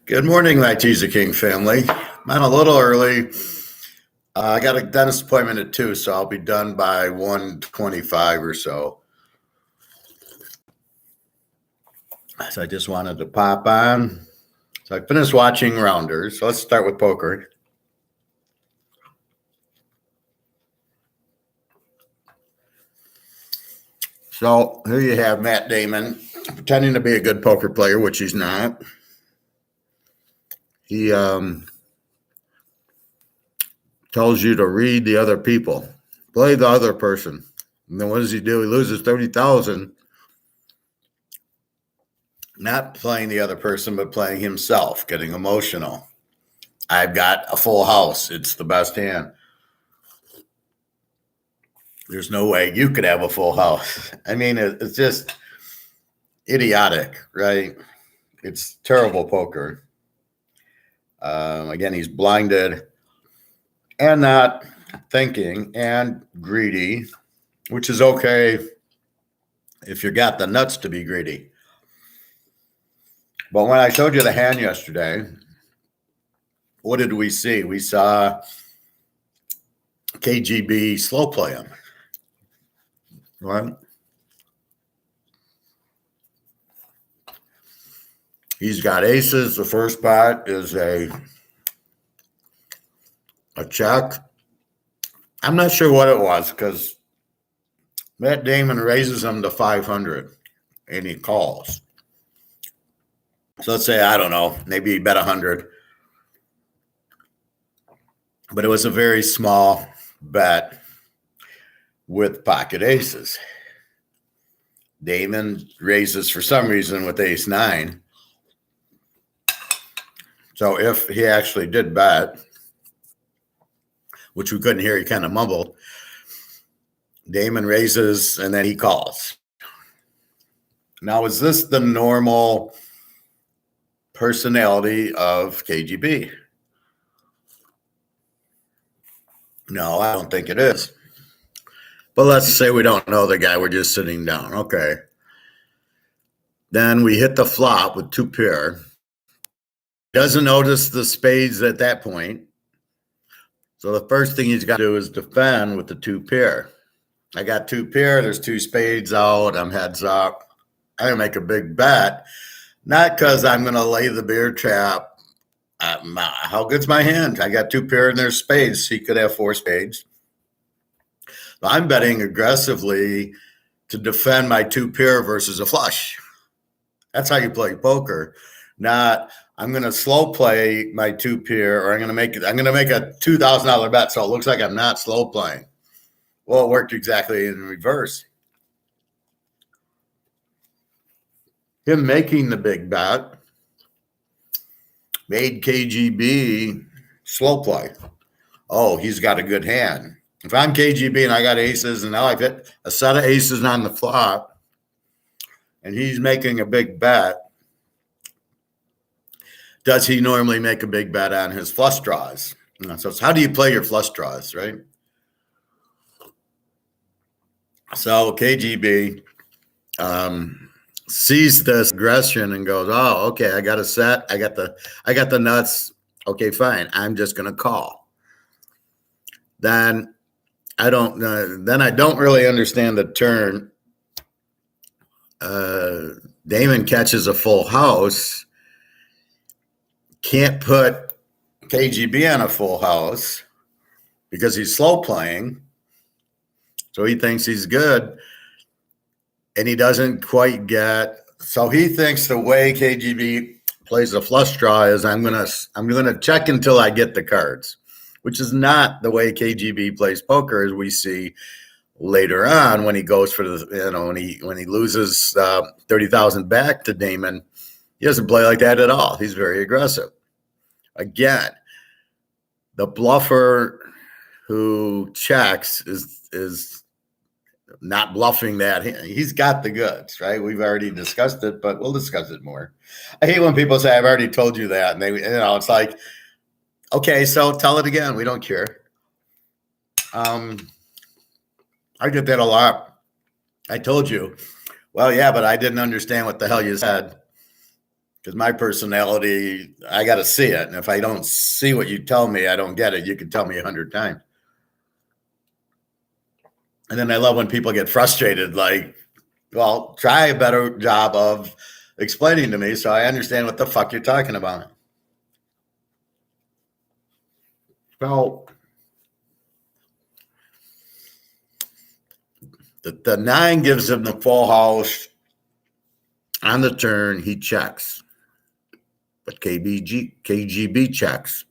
Good morning, my Teaserking family. I'm a little early. I got a dentist appointment at 2, so I'll be done by 1:25 or so. So I just wanted to pop on. So I finished watching Rounders. So let's start with poker. So here you have Matt Damon pretending to be a good poker player, which he's not. He tells you to read the other people, play the other person. And then what does he do? He loses 30,000, not playing the other person, but playing himself, getting emotional. I've got a full house. It's the best hand. There's no way you could have a full house. I mean, it's just idiotic, right? It's terrible poker. Again, he's blinded and not thinking and greedy, which is okay if you got the nuts to be greedy. But when I showed you the hand yesterday, what did we see? We saw KGB slow play him. Right? He's got aces. The first pot is a check. I'm not sure what it was because Matt Damon raises him to 500 and he calls. So let's say, I don't know, maybe he bet 100. But it was a very small bet with pocket aces. Damon raises for some reason with ace 9. So if he actually did bet, which we couldn't hear, he kind of mumbled, Damon raises and then he calls. Now, is this the normal personality of KGB? No, I don't think it is. But let's say we don't know the guy. We're just sitting down. Okay. Then we hit the flop with 2 pair. Doesn't notice the spades at that point. So the first thing he's got to do is defend with the 2 pair. I got 2 pair. There's 2 spades out. I'm heads up. I'm going to make a big bet. Not because I'm going to lay the beer trap. How good's my hand? I got 2 pair and there's spades. He could have 4 spades. I'm betting aggressively to defend my 2 pair versus a flush. That's how you play poker. Not I'm going to slow play my 2 pair, or I'm going to make a $2,000 bet so it looks like I'm not slow playing. Well, it worked exactly in reverse. Him making the big bet made KGB slow play. Oh, he's got a good hand. If I'm KGB and I got aces and now I've hit a set of aces on the flop and he's making a big bet, does he normally make a big bet on his flush draws? So it's how do you play your flush draws, right? So KGB sees this aggression and goes, "Oh, okay, I got a set. I got the nuts. Okay, fine. I'm just going to call." Then I don't really understand the turn. Damon catches a full house. Can't put KGB on a full house because he's slow playing. So he thinks he's good. And he doesn't quite get. So he thinks the way KGB plays a flush draw is I'm gonna check until I get the cards, which is not the way KGB plays poker, as we see later on when he goes for the when he loses 30,000 back to Damon. He doesn't play like that at all. He's very aggressive. Again, the bluffer who checks is not bluffing that. He's got the goods, right? We've already discussed it, but we'll discuss it more. I hate when people say, I've already told you that. And it's like, okay, so tell it again. We don't care. I get that a lot. I told you. Well, yeah, but I didn't understand what the hell you said. Because my personality, I got to see it. And if I don't see what you tell me, I don't get it. You can tell me 100 times. And then I love when people get frustrated, like, well, try a better job of explaining to me so I understand what the fuck you're talking about. So the 9 gives him the full house. On the turn, he checks. But KGB checks.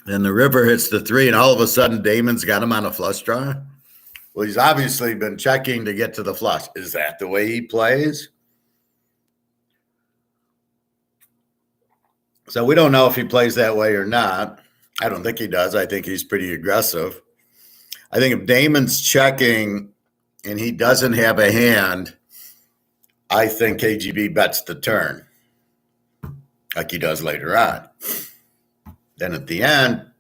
Then the river hits the 3, and all of a sudden Damon's got him on a flush draw. Well, he's obviously been checking to get to the flush. Is that the way he plays? So we don't know if he plays that way or not. I don't think he does. I think he's pretty aggressive. I think if Damon's checking and he doesn't have a hand, I think KGB bets the turn like he does later on. Then at the end,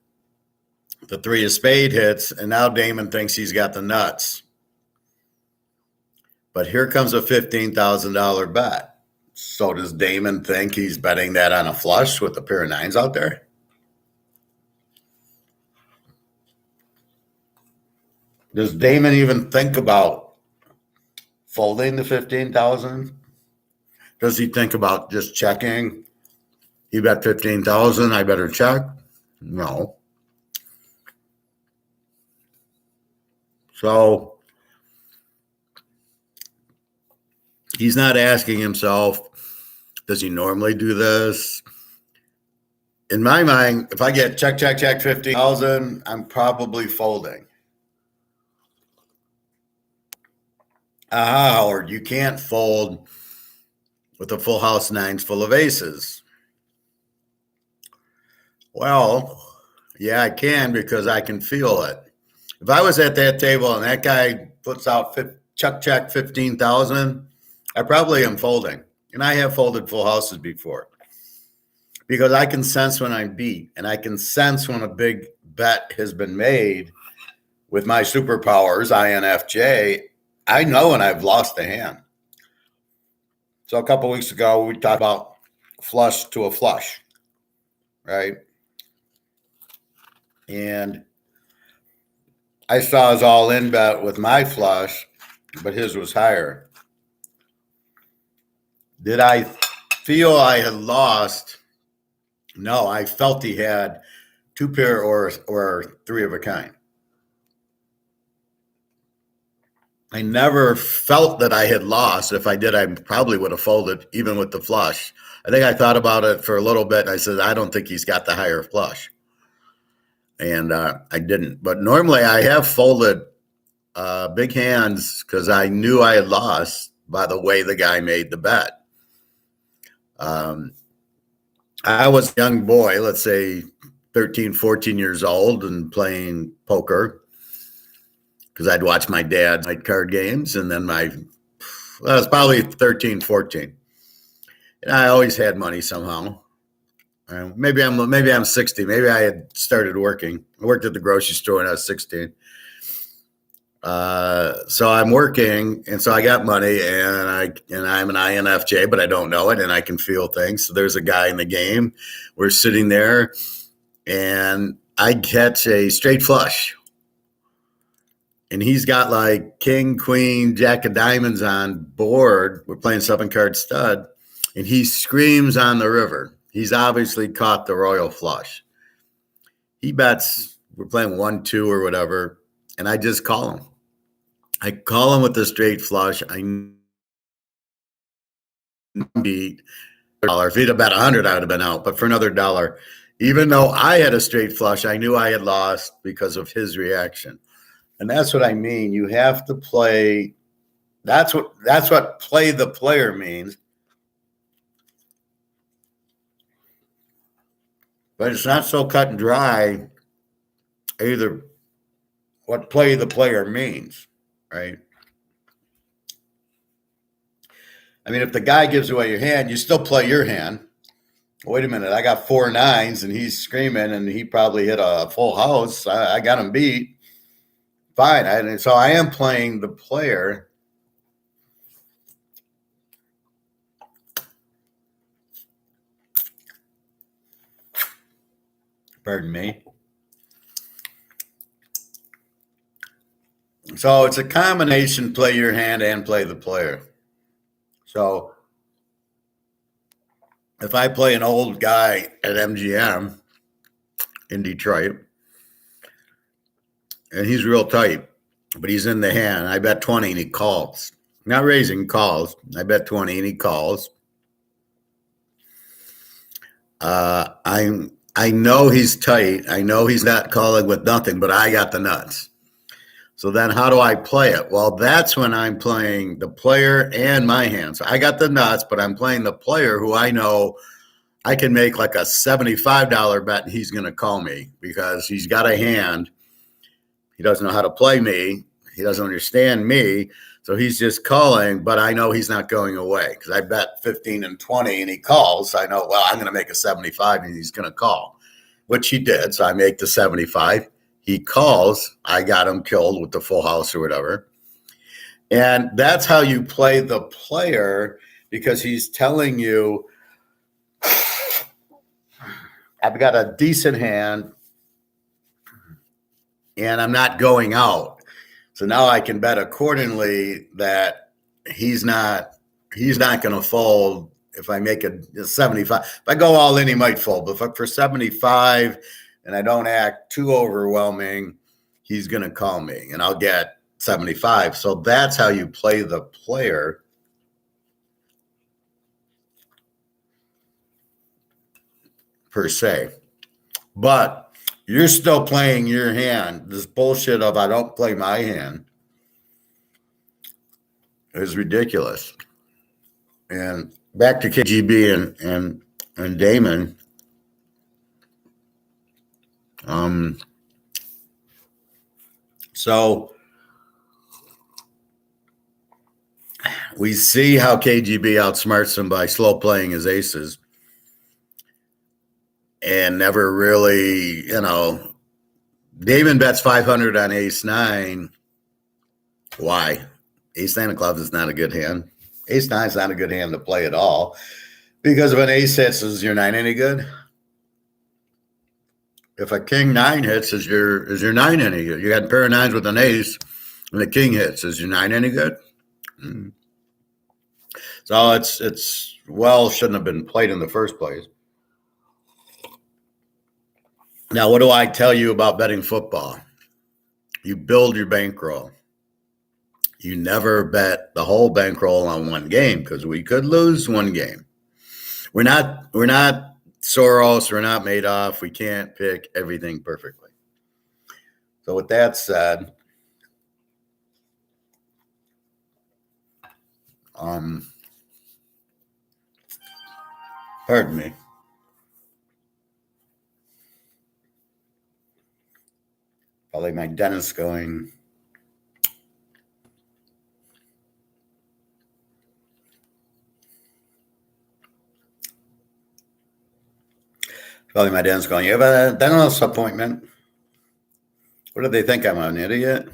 the 3 of spade hits, and now Damon thinks he's got the nuts. But here comes a $15,000 bet. So does Damon think he's betting that on a flush with a pair of 9s out there? Does Damon even think about folding the 15,000? Does he think about just checking? He bet 15,000, I better check? No. So he's not asking himself, does he normally do this? In my mind, if I get check 15,000, I'm probably folding. Howard, you can't fold with a full house 9s full of aces. Well, yeah, I can because I can feel it. If I was at that table and that guy puts out check 15,000, I probably am folding. And I have folded full houses before because I can sense when I'm beat, and I can sense when a big bet has been made with my superpowers, INFJ. I know when I've lost a hand. So a couple of weeks ago, we talked about flush to a flush, right? And I saw his all-in bet with my flush, but his was higher. Did I feel I had lost? No, I felt he had 2 pair or 3 of a kind. I never felt that I had lost. If I did, I probably would have folded, even with the flush. I think I thought about it for a little bit, and I said, I don't think he's got the higher flush. And I didn't. But normally I have folded big hands because I knew I had lost by the way the guy made the bet. I was a young boy, let's say 13, 14 years old, and playing poker because I'd watch my dad night card games, and then I was probably 13, 14. And I always had money somehow. Maybe I'm 60. Maybe I had started working. I worked at the grocery store when I was 16. So I'm working, and so I got money, and I'm an INFJ, but I don't know it, and I can feel things. So there's a guy in the game. We're sitting there, and I catch a straight flush, and he's got like king, queen, jack of diamonds on board. We're playing 7-card stud, and he screams on the river. He's obviously caught the royal flush. He bets, we're playing 1-2 or whatever, and I just call him. I call him with the straight flush. I beat $1. If he'd have bet 100, I would have been out. But for another $1, even though I had a straight flush, I knew I had lost because of his reaction. And that's what I mean. You have to play. That's what play the player means. But it's not so cut and dry either what play the player means, right? I mean, if the guy gives away your hand, you still play your hand. Wait a minute, I got 4 9s and he's screaming and he probably hit a full house. I got him beat. Fine. So I am playing the player. Pardon me. So it's a combination, play your hand and play the player. So if I play an old guy at MGM in Detroit and he's real tight, but he's in the hand, I bet 20 and he calls. Not raising, calls. I bet 20 and he calls. I know he's tight. I know he's not calling with nothing, but I got the nuts. So then how do I play it? Well, that's when I'm playing the player and my hand. So I got the nuts, but I'm playing the player who I know I can make like a $75 bet and he's going to call me because he's got a hand. He doesn't know how to play me. He doesn't understand me. So he's just calling, but I know he's not going away because I bet 15 and 20 and he calls. I know, well, I'm going to make a 75 and he's going to call, which he did. So I make the 75. He calls. I got him killed with the full house or whatever. And that's how you play the player because he's telling you, I've got a decent hand and I'm not going out. So now I can bet accordingly that he's not going to fold if I make a 75. If I go all in, he might fold. But for 75 and I don't act too overwhelming, he's going to call me and I'll get 75. So that's how you play the player. Per se. But you're still playing your hand. This bullshit of I don't play my hand is ridiculous. And back to KGB and Damon. So we see how KGB outsmarts him by slow playing his aces. And never really, Damon bets 500 on ace nine. Why? Ace nine of clubs is not a good hand. Ace nine is not a good hand to play at all. Because if an ace hits, is your nine any good? If a king nine hits, is your nine any good? You got a pair of nines with an ace, and the king hits, is your nine any good? Mm-hmm. So it's shouldn't have been played in the first place. Now, what do I tell you about betting football? You build your bankroll. You never bet the whole bankroll on one game because we could lose one game. We're not Soros. We're not Madoff. We can't pick everything perfectly. So with that said, pardon me. Probably my dentist going. Probably my dentist going, you have a dentist appointment. What do they think? I'm an idiot?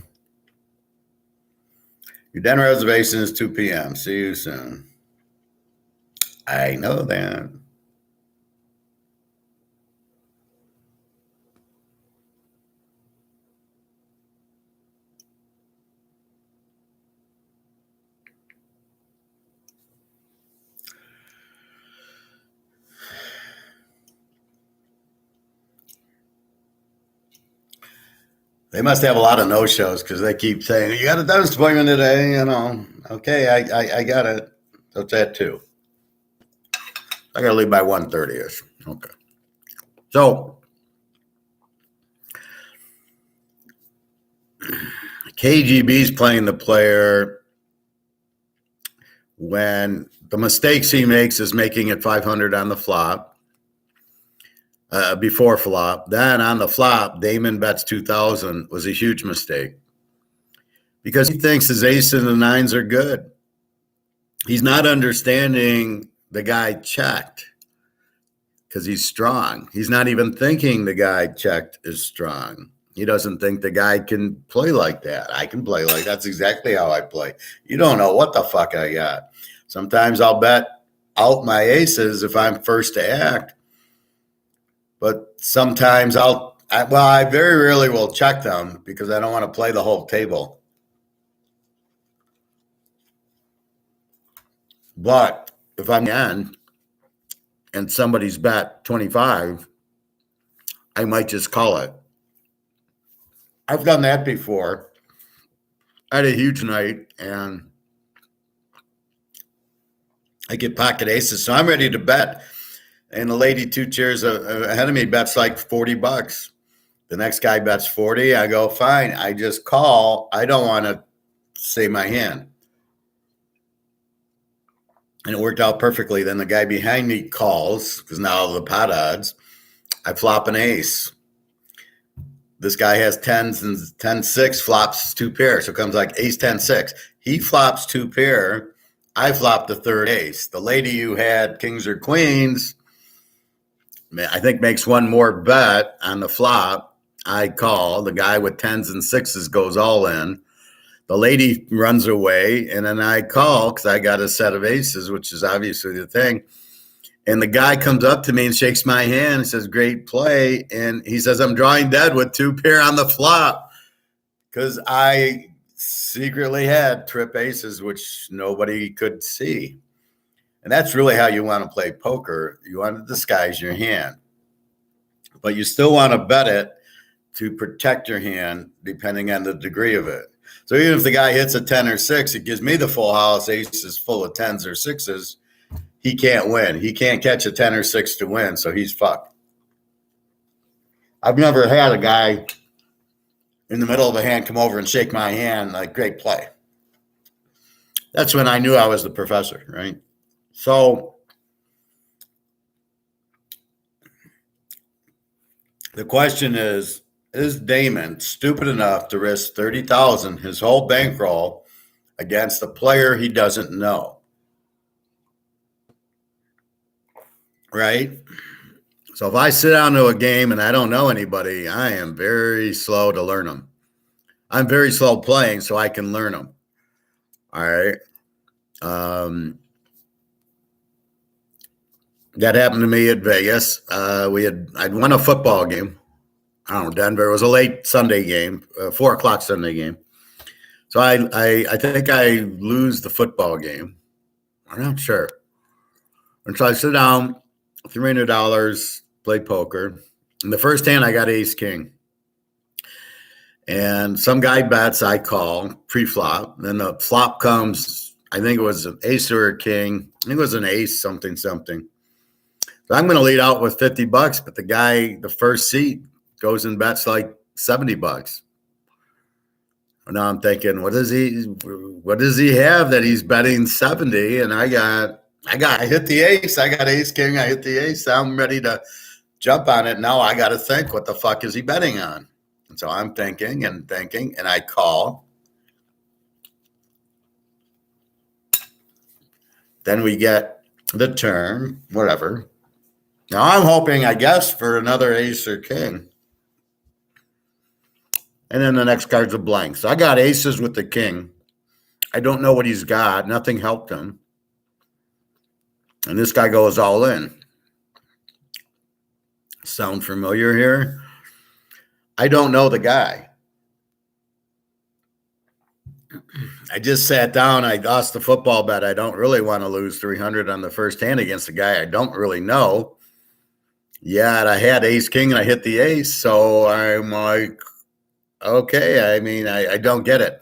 Your dinner reservation is 2 p.m. See you soon. I know that. They must have a lot of no-shows because they keep saying, you got a dentist appointment today, Okay, I got it. So it's at 2. I got to leave by 1:30-ish. Okay. So KGB's playing the player when the mistakes he makes is making it 500 on the flop. Before flop. Then on the flop, Damon bets 2,000 was a huge mistake because he thinks his aces and the nines are good. He's not understanding the guy checked because he's strong. He's not even thinking the guy checked is strong. He doesn't think the guy can play like that. I can play like that's exactly how I play. You don't know what the fuck I got. Sometimes I'll bet out my aces if I'm first to act. But sometimes I very rarely will check them because I don't want to play the whole table. But if I'm in and somebody's bet 25, I might just call it. I've done that before. I had a huge night and I get pocket aces, so I'm ready to bet. And the lady 2 chairs ahead of me bets like $40. The next guy bets 40. I go, fine. I just call. I don't want to say my hand. And it worked out perfectly. Then the guy behind me calls because now the pot odds. I flop an ace. This guy has tens and 10-6, flops 2 pair. So it comes like ace 10-6. He flops 2 pair. I flop the third ace. The lady who had kings or queens, I think, makes one more bet on the flop. I call. The guy with tens and sixes goes all in. The lady runs away, and then I call because I got a set of aces, which is obviously the thing. And the guy comes up to me and shakes my hand and says, great play. And he says, I'm drawing dead with 2 pair on the flop because I secretly had trip aces, which nobody could see. And that's really how you want to play poker. You want to disguise your hand, but you still want to bet it to protect your hand depending on the degree of it. So even if the guy hits a 10 or 6, it gives me the full house. Ace is full of 10s or 6s. He can't win. He can't catch a 10 or 6 to win, so he's fucked. I've never had a guy in the middle of a hand come over and shake my hand like, great play. That's when I knew I was the professor, right? So the question is Damon stupid enough to risk $30,000, his whole bankroll, against a player he doesn't know? Right? So if I sit down to a game and I don't know anybody, I am very slow to learn them. I'm very slow playing, so I can learn them. All right. That happened to me at Vegas. I'd won a football game. I don't know, Denver. It was a late Sunday game, 4:00 Sunday game. So I think I lose the football game. I'm not sure. And so I sit down, $300, play poker. In the first hand, I got ace king. And some guy bets, I call pre-flop. Then the flop comes, I think it was an ace or a king. I think it was an ace something. So I'm going to lead out with $50, but the guy, the first seat, goes and bets like $70. Now I'm thinking, what does he have that he's betting 70? And I hit the ace. I got ace king. I hit the ace. I'm ready to jump on it. Now I got to think, what the fuck is he betting on? And so I'm thinking, and I call. Then we get the turn, whatever. Now I'm hoping, I guess, for another ace or king. And then the next card's a blank. So I got aces with the king. I don't know what he's got. Nothing helped him. And this guy goes all in. Sound familiar here? I don't know the guy. I just sat down. I lost the football bet. I don't really want to lose 300 on the first hand against a guy I don't really know. Yeah, and I had ace king and I hit the ace. So I'm like, okay. I mean, I don't get it.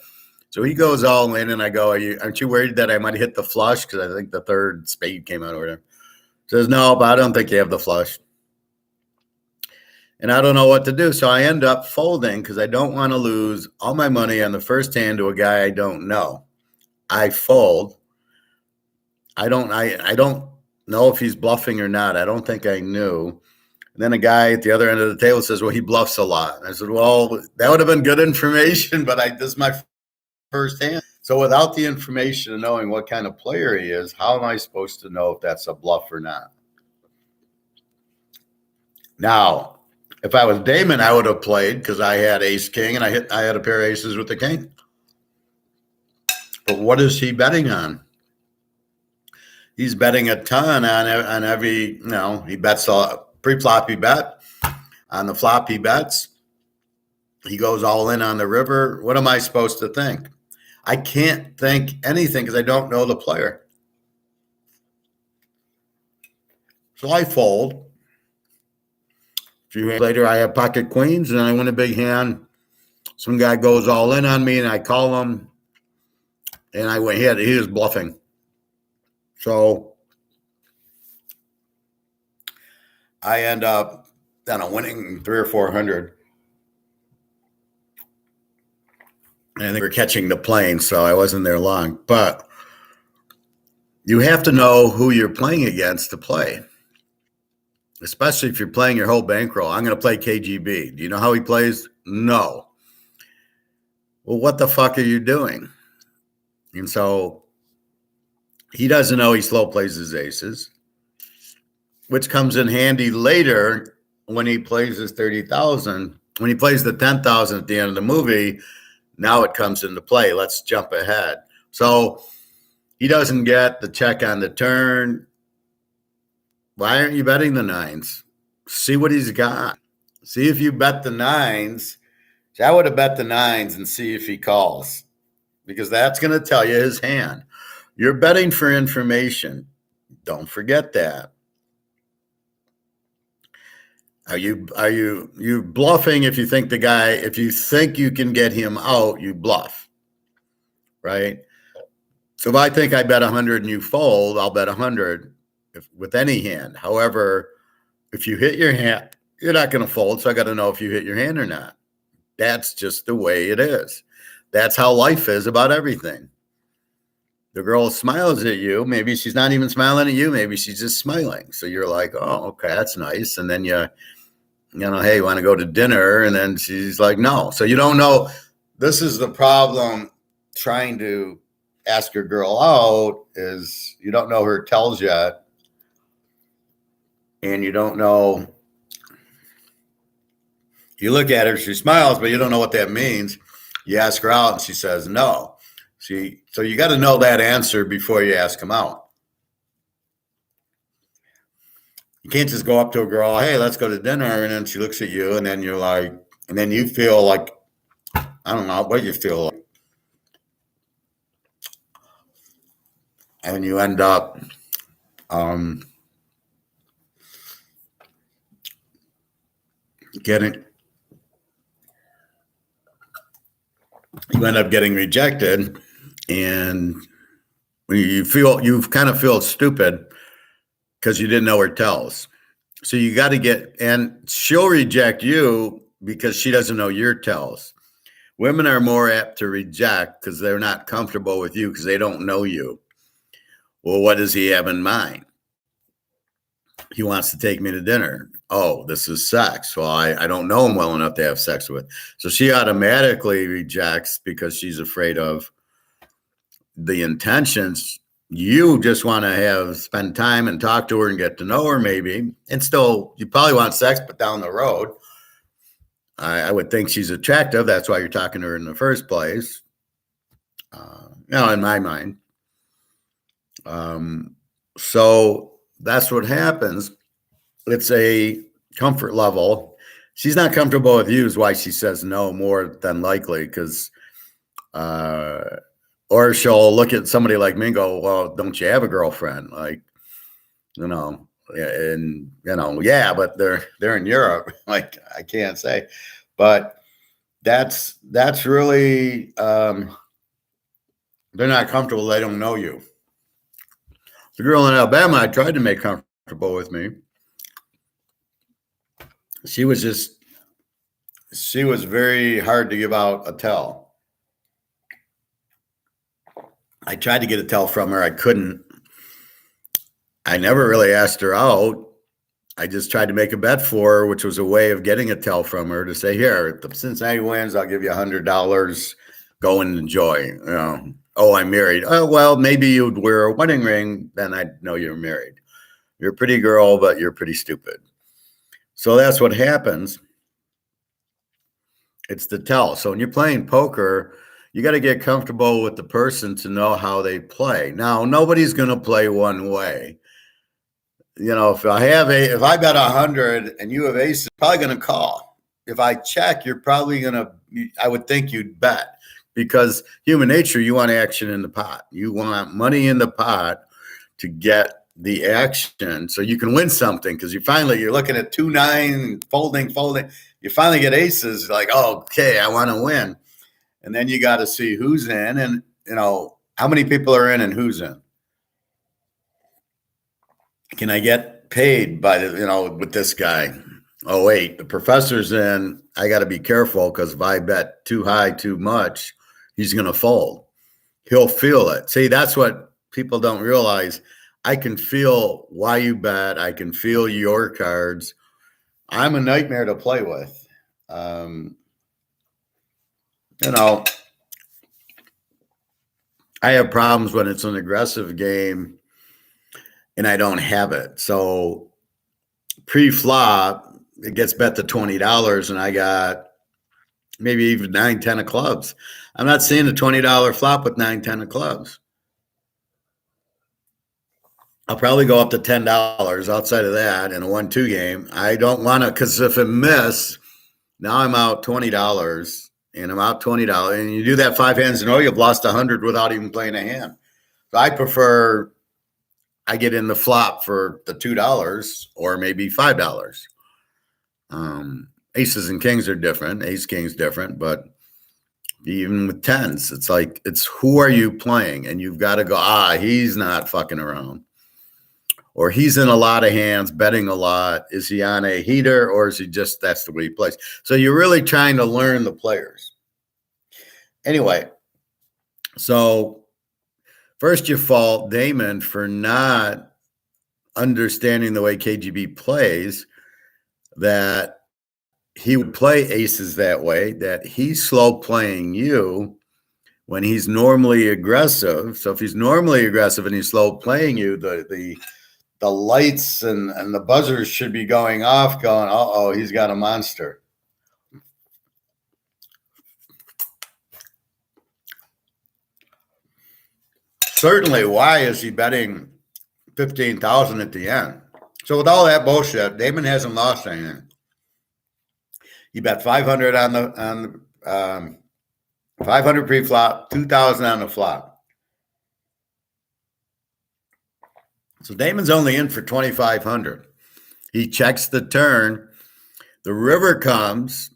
So he goes all in, and I go, aren't you worried that I might hit the flush? Because I think the third spade came out or whatever. Says, no, but I don't think you have the flush. And I don't know what to do. So I end up folding because I don't want to lose all my money on the first hand to a guy I don't know. I fold. I don't know if he's bluffing or not. I don't think I knew. And then a guy at the other end of the table says, well, he bluffs a lot. And I said, well, that would have been good information, but this is my first hand. So without the information of knowing what kind of player he is, how am I supposed to know if that's a bluff or not? Now, if I was Damon, I would have played because I had ace king and I had a pair of aces with the king. But what is he betting on? He's betting a ton on every, he bets a pre-flop, he bet. On the flop, he bets. He goes all in on the river. What am I supposed to think? I can't think anything because I don't know the player. So I fold. A few hands later, I have pocket queens, and I win a big hand. Some guy goes all in on me, and I call him, and I went. He was bluffing. So I end up, winning 300 or 400. And they were catching the plane, so I wasn't there long. But you have to know who you're playing against to play, especially if you're playing your whole bankroll. I'm going to play KGB. Do you know how he plays? No. Well, what the fuck are you doing? And so he doesn't know he slow plays his aces, which comes in handy later when he plays his 30,000. When he plays the 10,000 at the end of the movie, now it comes into play. Let's jump ahead. So he doesn't get the check on the turn. Why aren't you betting the nines? See what he's got. See if you bet the nines. See, I would have bet the nines and see if he calls, because that's going to tell you his hand. You're betting for information. Don't forget that. Are you bluffing if you think if you think you can get him out, you bluff, right? So if I think I bet 100 and you fold, I'll bet 100 with any hand. However, if you hit your hand, you're not going to fold, so I got to know if you hit your hand or not. That's just the way it is. That's how life is about everything. The girl smiles at you. Maybe she's not even smiling at you. Maybe she's just smiling. So you're like, oh, okay, that's nice. And then hey, you want to go to dinner? And then she's like, no. So you don't know. This is the problem trying to ask your girl out, is you don't know her tells yet. And you don't know. You look at her, she smiles, but you don't know what that means. You ask her out and she says no. So you got to know that answer before you ask them out. You can't just go up to a girl, hey, let's go to dinner, and then she looks at you, and then you're like, and then you feel like, I don't know what you feel like. And you end up getting rejected, and you kind of feel stupid because you didn't know her tells. So you got to and she'll reject you because she doesn't know your tells. Women are more apt to reject because they're not comfortable with you because they don't know you. Well, what does he have in mind? He wants to take me to dinner. Oh, this is sex. Well, I don't know him well enough to have sex with. So she automatically rejects because she's afraid of the intentions. You just want to spend time and talk to her and get to know her maybe. And still, you probably want sex, but down the road. I would think she's attractive. That's why you're talking to her in the first place. In my mind. So that's what happens. It's a comfort level. She's not comfortable with you is why she says no, more than likely, because or she'll look at somebody like me and go, well, don't you have a girlfriend? Like, yeah, but they're in Europe. Like, I can't say, but that's really, they're not comfortable. They don't know you. The girl in Alabama I tried to make comfortable with me. She was very hard to give out a tell. I tried to get a tell from her. I couldn't. I never really asked her out. I just tried to make a bet for her, which was a way of getting a tell from her to say, here, if the Cincinnati wins, I'll give you $100. Go and enjoy. Oh, I'm married. Oh, well, maybe you'd wear a wedding ring. Then I'd know you're married. You're a pretty girl, but you're pretty stupid. So that's what happens. It's the tell. So when you're playing poker, you got to get comfortable with the person to know how they play. Now, nobody's going to play one way. if I bet 100 and you have ace, probably going to call. If I check, you're probably going to, I would think you'd bet, because human nature, you want action in the pot. You want money in the pot to get the action so you can win something, because you're looking at 2-9, folding. You finally get aces, like, oh, okay, I want to win. And then you got to see who's in, and, how many people are in and who's in. Can I get paid with this guy? Oh, wait, the professor's in. I got to be careful, because if I bet too high, too much, he's going to fold. He'll feel it. See, that's what people don't realize. I can feel why you bet. I can feel your cards. I'm a nightmare to play with. I have problems when it's an aggressive game and I don't have it. So pre-flop, it gets bet to $20 and I got maybe even 9, 10 of clubs. I'm not seeing a $20 flop with 9, 10 of clubs. I'll probably go up to $10 outside of that in a 1-2 game. I don't want to, because if it miss, now I'm out $20 and I'm out $20. And you do that 5 hands in a row, you've lost 100 without even playing a hand. So I prefer I get in the flop for the $2 or maybe $5. Aces and kings are different. Ace king's different, but even with tens, it's who are you playing? And you've got to go, he's not fucking around. Or he's in a lot of hands, betting a lot. Is he on a heater, or is he just, that's the way he plays? So you're really trying to learn the players. Anyway, so first you fault Damon for not understanding the way KGB plays, that he would play aces that way, that he's slow playing you when he's normally aggressive. So if he's normally aggressive and he's slow playing you, the lights and the buzzers should be going off, going, he's got a monster. Certainly, why is he betting 15,000 at the end? So with all that bullshit, Damon hasn't lost anything. He bet 500 on the 500 pre-flop, 2,000 on the flop. So Damon's only in for 2,500. He checks the turn. The river comes,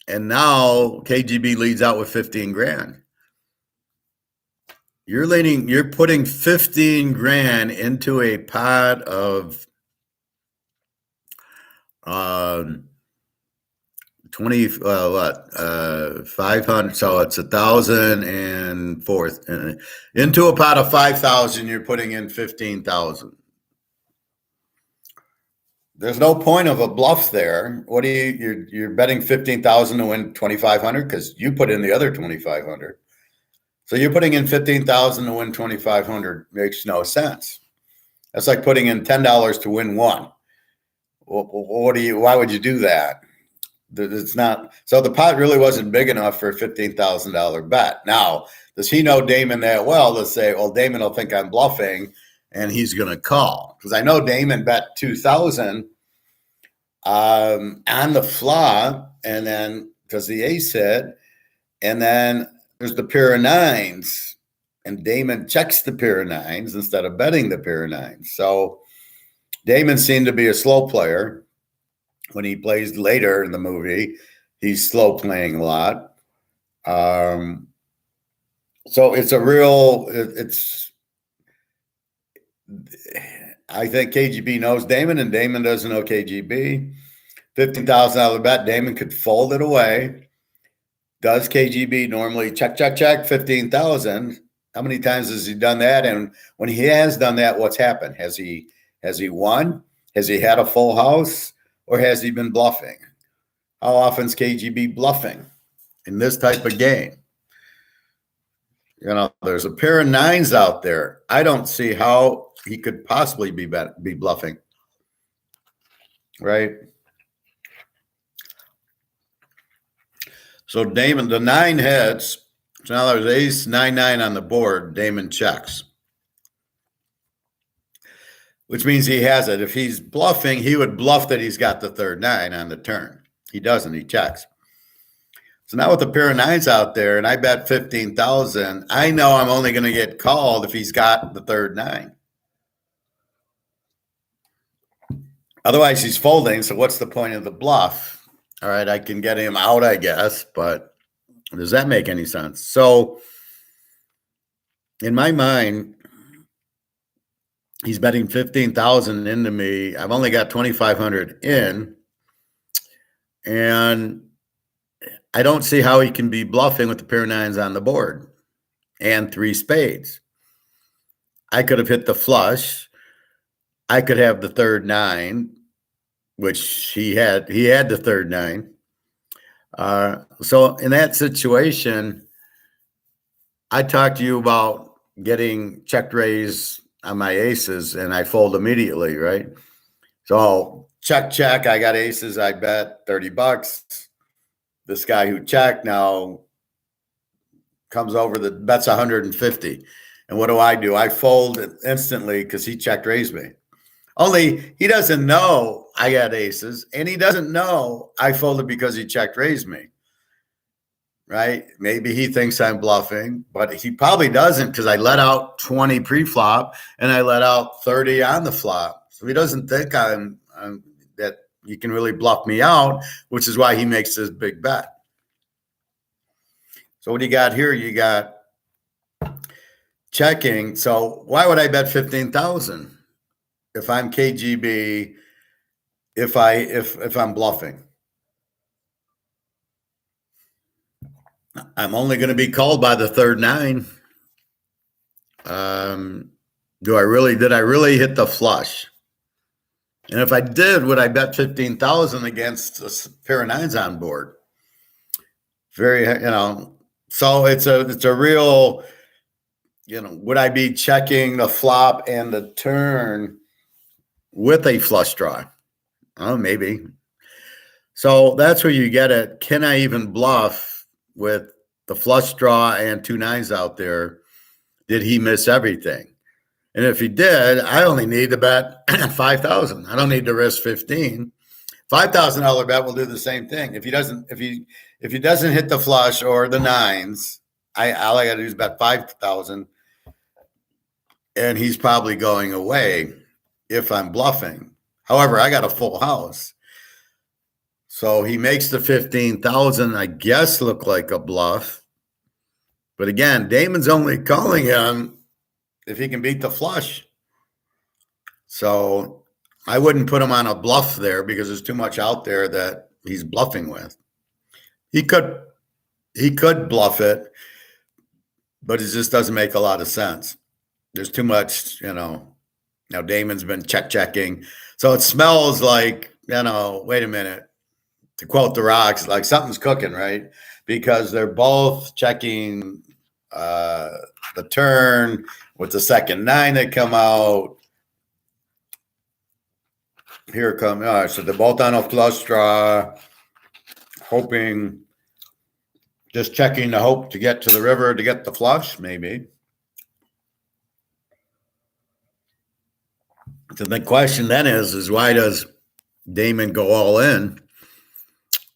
and now KGB leads out with 15 grand. You're putting 15 grand into a pot of 500. So it's 1,004 into a pot of 5,000. You're putting in 15,000. There's no point of a bluff there. What do you're betting 15,000 to win 2,500 because you put in the other 2,500. So you're putting in 15,000 to win 2,500 makes no sense. That's like putting in $10 to win one. Why would you do that? It's not. So the pot really wasn't big enough for a $15,000 bet. Now, does he know Damon that well to say, well, Damon will think I'm bluffing and he's going to call? Because I know Damon bet 2,000 on the flop, and then because the ace hit, and then there's the pair of nines, and Damon checks the pair of nines instead of betting the pair of nines. So Damon seemed to be a slow player. When he plays later in the movie, he's slow playing a lot. So it's I think KGB knows Damon and Damon doesn't know KGB. $15,000 bet, Damon could fold it away. Does KGB normally check, 15,000? How many times has he done that? And when he has done that, what's happened? Has he won? Has he had a full house? Or has he been bluffing? How often is KGB bluffing in this type of game? There's a pair of nines out there. I don't see how he could possibly be bluffing, right? So Damon, the 9 heads. So now there's ace, 9, 9 on the board. Damon checks. which means he has it. If he's bluffing, he would bluff that he's got the third nine on the turn. He doesn't. He checks. So now with a pair of nines out there, and I bet 15,000, I know I'm only going to get called if he's got the third nine. Otherwise, he's folding. So what's the point of the bluff? All right, I can get him out, I guess, but does that make any sense? So in my mind, he's betting 15,000 into me. I've only got 2,500 in, and I don't see how he can be bluffing with the pair of nines on the board and three spades. I could have hit the flush. I could have the third nine, which he had the third nine. So in that situation, I talked to you about getting check raise on my aces, and I fold immediately, right? So check. I got aces. I bet $30. This guy who checked now comes over the bets 150. And what do? I fold instantly because he check raised me. Only he doesn't know I got aces, and he doesn't know I folded because he check raised me. Right? Maybe he thinks I'm bluffing, but he probably doesn't because I let out 20 pre-flop and I let out 30 on the flop. So he doesn't think I'm that you can really bluff me out, which is why he makes this big bet. So what do you got here? You got checking. So why would I bet 15,000 if I'm KGB? If I'm bluffing, I'm only going to be called by the third nine. Did I really hit the flush? And if I did, would I bet 15,000 against a pair of nines on board? Very, so it's a real, would I be checking the flop and the turn with a flush draw? Oh, maybe. So that's where you get it. Can I even bluff with the flush draw and two nines out there? Did he miss everything? And if he did, I only need to bet 5,000. I don't need to risk 15. $5,000 bet will do the same thing. If he doesn't hit the flush or the nines, all I got to do is bet 5,000, and he's probably going away if I'm bluffing. However, I got a full house, so he makes the 15,000. I guess look like a bluff, but again, Damon's only calling him if he can beat the flush. So I wouldn't put him on a bluff there because there's too much out there that he's bluffing with. He could bluff it, but it just doesn't make a lot of sense. There's too much, Now Damon's been checking. So it smells like, wait a minute, to quote the Rocks, like something's cooking, right? Because they're both checking the turn with the second nine that come out. Here come, so they're both on a flush draw, hoping, just checking to hope to get to the river to get the flush, maybe. So the question then is why does Damon go all in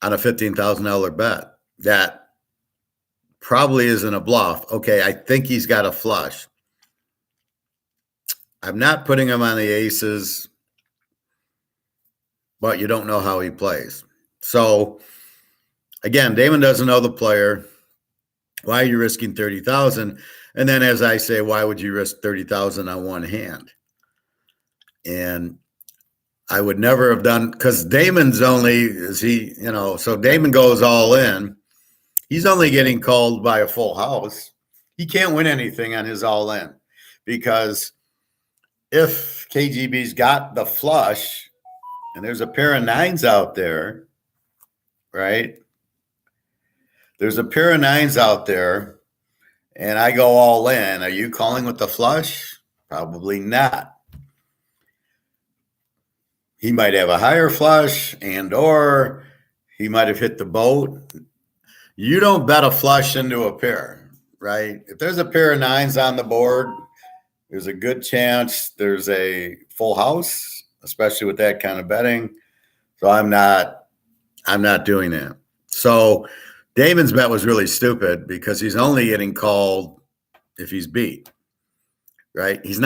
on a $15,000 bet? That probably isn't a bluff. Okay, I think he's got a flush. I'm not putting him on the aces, but you don't know how he plays. So again, Damon doesn't know the player. Why are you risking 30,000? And then as I say, why would you risk 30,000 on one hand? And I would never have done, because Damon's so Damon goes all in. He's only getting called by a full house. He can't win anything on his all in, because if KGB's got the flush and there's a pair of nines out there, right? There's a pair of nines out there and I go all in. Are you calling with the flush? Probably not. He might have a higher flush or he might have hit the boat. You don't bet a flush into a pair, right? If there's a pair of nines on the board, there's a good chance there's a full house, especially with that kind of betting. So I'm not doing that. So Damon's bet was really stupid because he's only getting called if he's beat, right? He's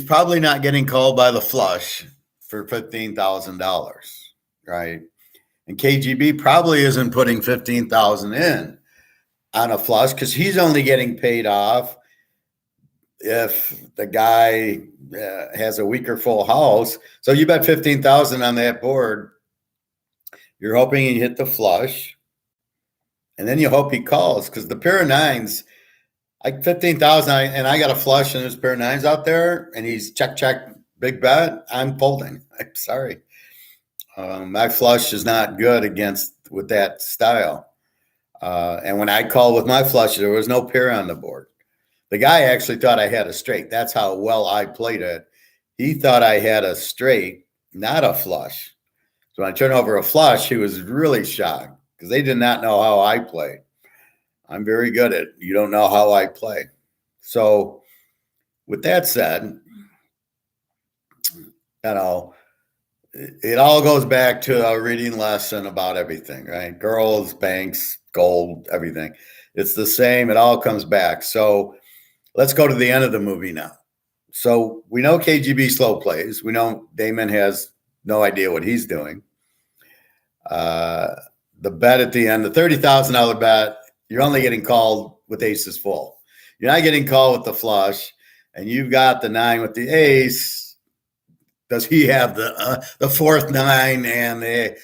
probably not getting called by the flush for $15,000, right? And KGB probably isn't putting 15,000 in on a flush because he's only getting paid off if the guy has a weaker full house. So you bet 15,000 on that board. You're hoping he hit the flush, and then you hope he calls because the pair of nines, like 15,000, and I got a flush and there's a pair of nines out there, and he's check, big bet. I'm folding. I'm sorry. My flush is not good with that style. And when I called with my flush, there was no pair on the board. The guy actually thought I had a straight. That's how well I played it. He thought I had a straight, not a flush. So when I turned over a flush, he was really shocked because they did not know how I played. I'm very good at it. You don't know how I play. So with that said, it all goes back to a reading lesson about everything, right? Girls, banks, gold, everything. It's the same. It all comes back. So let's go to the end of the movie now. So we know KGB slow plays. We know Damon has no idea what he's doing. The bet at the end, the $30,000 bet, you're only getting called with aces full. You're not getting called with the flush, and you've got the nine with the ace. Does he have the fourth nine? And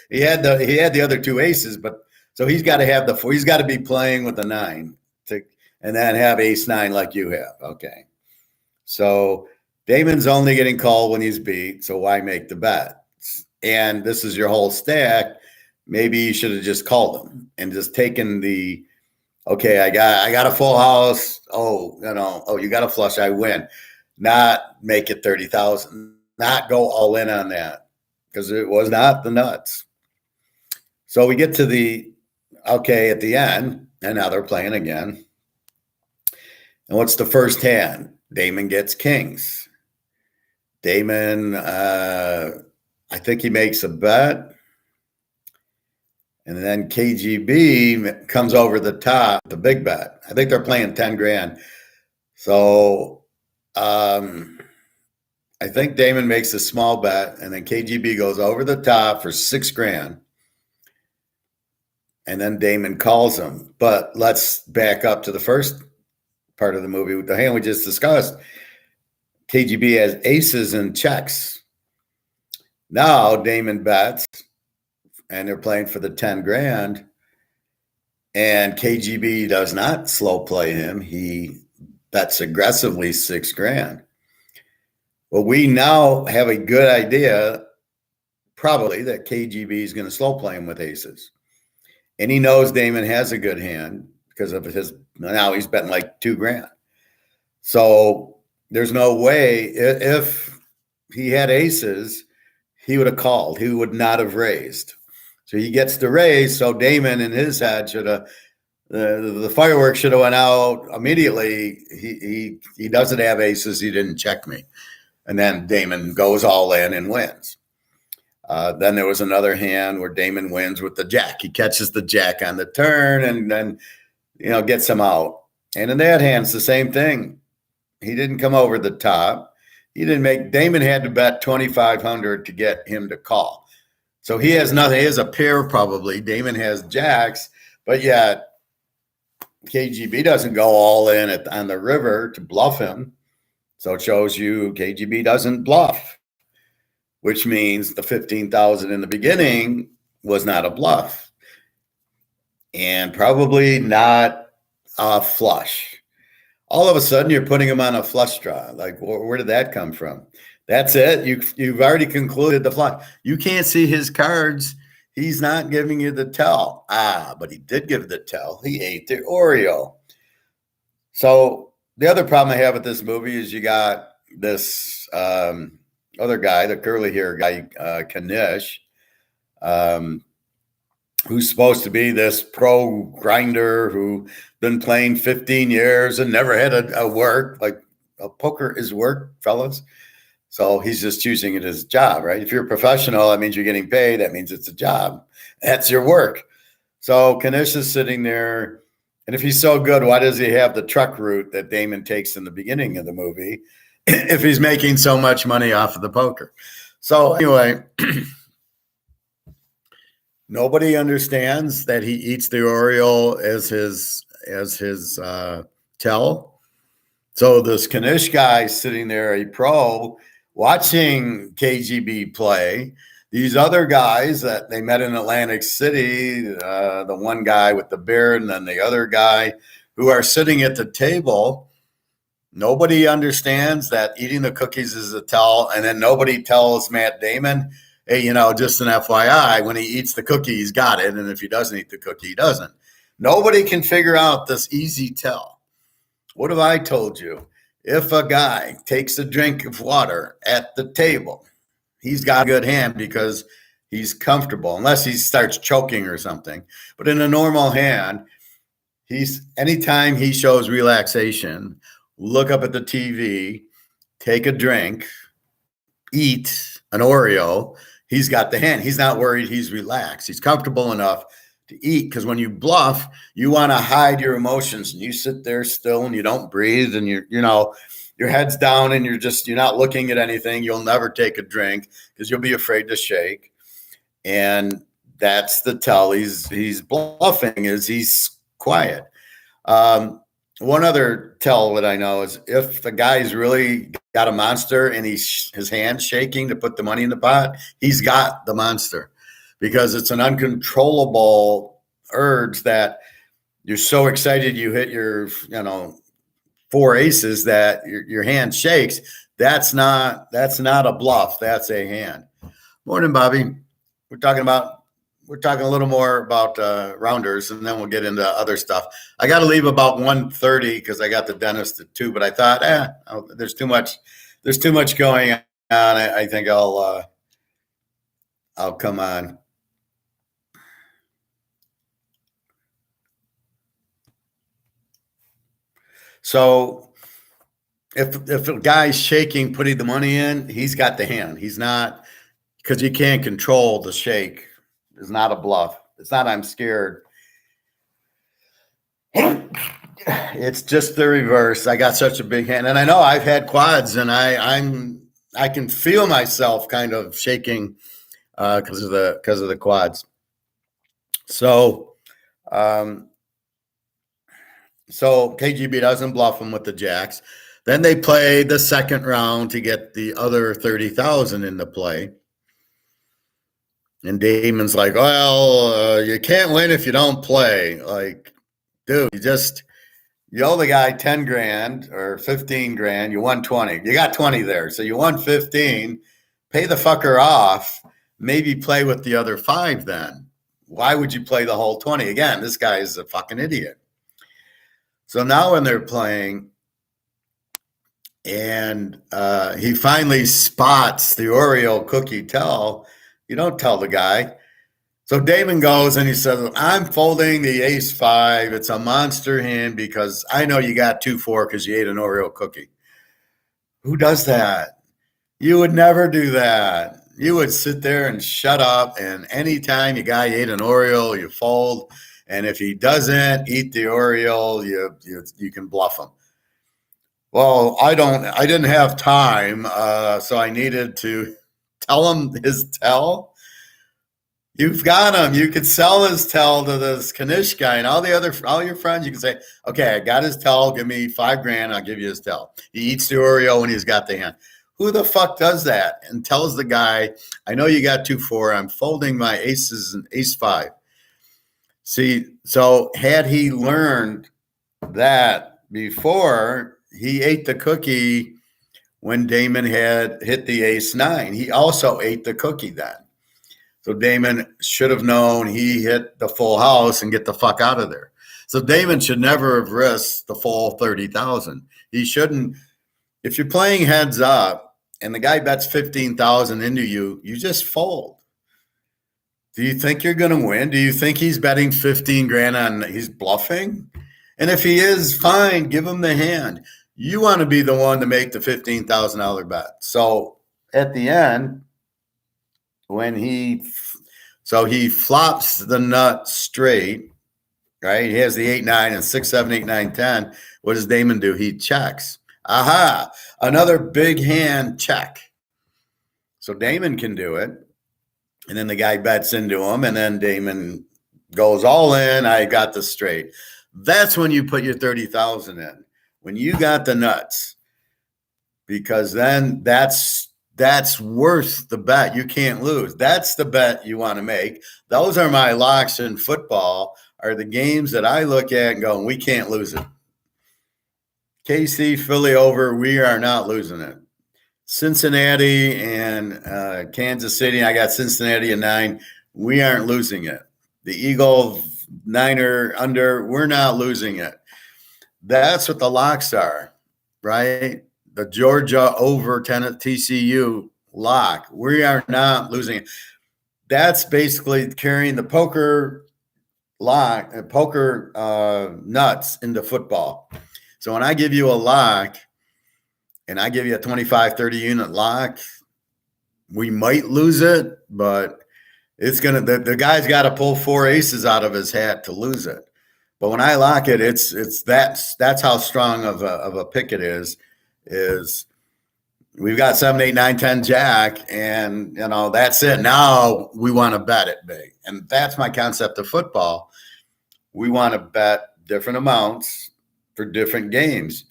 he had the other two aces, but so he's got to have he's got to be playing with the nine and then have ace nine like you have. Okay. So Damon's only getting called when he's beat. So why make the bet? And this is your whole stack. Maybe you should have just called him and just taken okay, I got a full house. You got a flush. I win. Not make it 30,000. Not go all in on that because it was not the nuts. So we get to at the end, and now they're playing again. And what's the first hand? Damon gets kings. Damon, I think he makes a bet. And then KGB comes over the top, the big bet. I think they're playing 10 grand. So I think Damon makes a small bet, and then KGB goes over the top for 6 grand. And then Damon calls him. But let's back up to the first part of the movie with the hand we just discussed. KGB has aces and checks. Now Damon bets, and they're playing for the 10 grand. And KGB does not slow play him. He bets aggressively 6 grand. Well, we now have a good idea, probably, that KGB is going to slow play him with aces. And he knows Damon has a good hand because of now he's betting like 2 grand. So there's no way, if he had aces, he would have called. He would not have raised. So he gets to raise. So Damon in his head should have, the fireworks should have went out immediately. He doesn't have aces. He didn't check me. And then Damon goes all in and wins. Then there was another hand where Damon wins with the jack. He catches the jack on the turn and then, gets him out. And in that hand, it's the same thing. He didn't come over the top. Damon had to bet 2,500 to get him to call. So he has nothing. He has a pair probably. Damon has jacks, but yet KGB doesn't go all in on the river to bluff him. So it shows you KGB doesn't bluff, which means the 15,000 in the beginning was not a bluff and probably not a flush. All of a sudden, you're putting him on a flush draw. Like, where did that come from? That's it. You've already concluded the flush. You can't see his cards. He's not giving you the tell. But he did give the tell. He ate the Oreo. So the other problem I have with this movie is you got this other guy, the curly hair guy, Kanish, who's supposed to be this pro grinder who been playing 15 years and never had a work. Like, poker is work, fellas. So he's just choosing it as a job, right? If you're a professional, that means you're getting paid. That means it's a job. That's your work. So Kanish is sitting there, and if he's so good, why does he have the truck route that Damon takes in the beginning of the movie if he's making so much money off of the poker? So anyway, nobody understands that he eats the Oreo as his tell. So this Kanish guy sitting there, a pro, watching KGB play. These other guys that they met in Atlantic City, the one guy with the beard and then the other guy who are sitting at the table, nobody understands that eating the cookies is a tell. And then nobody tells Matt Damon, hey, just an FYI, when he eats the cookie, he's got it. And if he doesn't eat the cookie, he doesn't. Nobody can figure out this easy tell. What have I told you? If a guy takes a drink of water at the table, he's got a good hand because he's comfortable, unless he starts choking or something. But in a normal hand, anytime he shows relaxation, look up at the TV, take a drink, eat an Oreo, he's got the hand. He's not worried. He's relaxed. He's comfortable enough to eat, because when you bluff, you want to hide your emotions and you sit there still and you don't breathe and your head's down and you're not looking at anything. You'll never take a drink because you'll be afraid to shake. And that's the tell. He's bluffing, is he's quiet. One other tell that I know is if the guy's really got a monster and his hand's shaking to put the money in the pot, he's got the monster, because it's an uncontrollable urge that you're so excited you hit your, 4 aces that your hand shakes. That's not a bluff. That's a hand. Morning, Bobby. We're talking a little more about rounders, and then we'll get into other stuff. I got to leave about 1:30 because I got the dentist at 2. But I thought, there's too much going on. I think I'll come on. So if a guy's shaking, putting the money in, he's got the hand. He's not, because you can't control the shake. It's not a bluff. It's not I'm scared. It's just the reverse. I got such a big hand, and I know I've had quads, and I can feel myself kind of shaking because of the quads. So KGB doesn't bluff them with the jacks. Then they play the second round to get the other 30,000 into play. And Damon's like, well, you can't win if you don't play. Like, dude, you owe the guy 10 grand or 15 grand. You won 20. You got 20 there. So you won 15. Pay the fucker off. Maybe play with the other 5 then. Why would you play the whole 20? Again, this guy is a fucking idiot. So now when they're playing, and he finally spots the Oreo cookie tell, you don't tell the guy. So Damon goes and he says, I'm folding the ace 5. It's a monster hand because I know you got 2-4 because you ate an Oreo cookie. Who does that? You would never do that. You would sit there and shut up, and anytime a guy ate an Oreo, you fold. And if he doesn't eat the Oreo, you can bluff him. Well, I didn't have time, so I needed to tell him his tell. You've got him. You could sell his tell to this Kanish guy and all your friends. You can say, okay, I got his tell. Give me 5 grand. I'll give you his tell. He eats the Oreo and he's got the hand. Who the fuck does that and tells the guy, I know you got 2-4. I'm folding my aces and ace 5. See, so had he learned that before, he ate the cookie when Damon had hit the ace 9. He also ate the cookie then. So Damon should have known he hit the full house and get the fuck out of there. So Damon should never have risked the full 30,000. He shouldn't. If you're playing heads up and the guy bets 15,000 into you, you just fold. Do you think you're going to win? Do you think he's betting 15 grand on he's bluffing? And if he is, fine, give him the hand. You want to be the one to make the $15,000 bet. So at the end, when he flops the nut straight, right? He has the 8-9 and 6-7, 8-9, 10. What does Damon do? He checks. Aha, another big hand check. So Damon can do it. And then the guy bets into him, and then Damon goes all in. I got the straight. That's when you put your 30,000 in. When you got the nuts, because then that's worth the bet. You can't lose. That's the bet you want to make. Those are my locks in football, are the games that I look at and go, we can't lose it. KC, Philly over, we are not losing it. Cincinnati and Kansas City, I got Cincinnati at 9. We aren't losing it. The Eagles, Niner under, we're not losing it. That's what the locks are, right? The Georgia over TCU lock. We are not losing it. That's basically carrying the poker lock, nuts into football. So when I give you a lock and I give you a 25, 30 unit lock, we might lose it, but it's going to, the guy's got to pull 4 aces out of his hat to lose it. But when I lock it, that's how strong of a pick it is we've got 7, 8, 9, 10 jack, and that's it. Now we want to bet it big. And that's my concept of football. We want to bet different amounts for different games,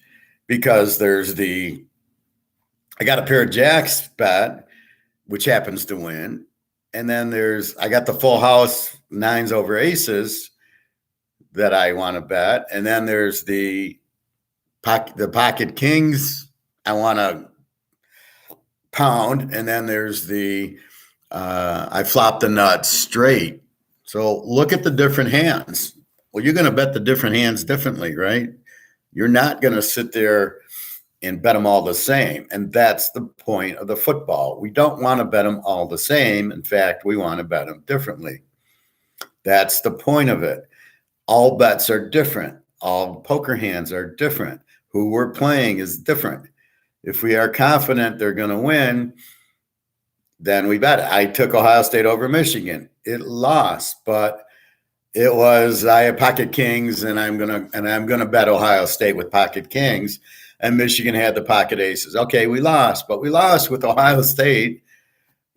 because I got a pair of jacks bet, which happens to win. And then I got the full house 9s over aces that I want to bet. And then there's the pocket kings I want to pound. And then there's I flop the nuts straight. So look at the different hands. Well, you're going to bet the different hands differently, right? You're not going to sit there and bet them all the same. And that's the point of the football. We don't want to bet them all the same. In fact, we want to bet them differently. That's the point of it. All bets are different. All poker hands are different. Who we're playing is different. If we are confident they're going to win, then we bet it. I took Ohio State over Michigan. It lost, but I have pocket kings, and I'm gonna bet Ohio State with pocket kings, and Michigan had the pocket aces. Okay, we lost, but we lost with Ohio State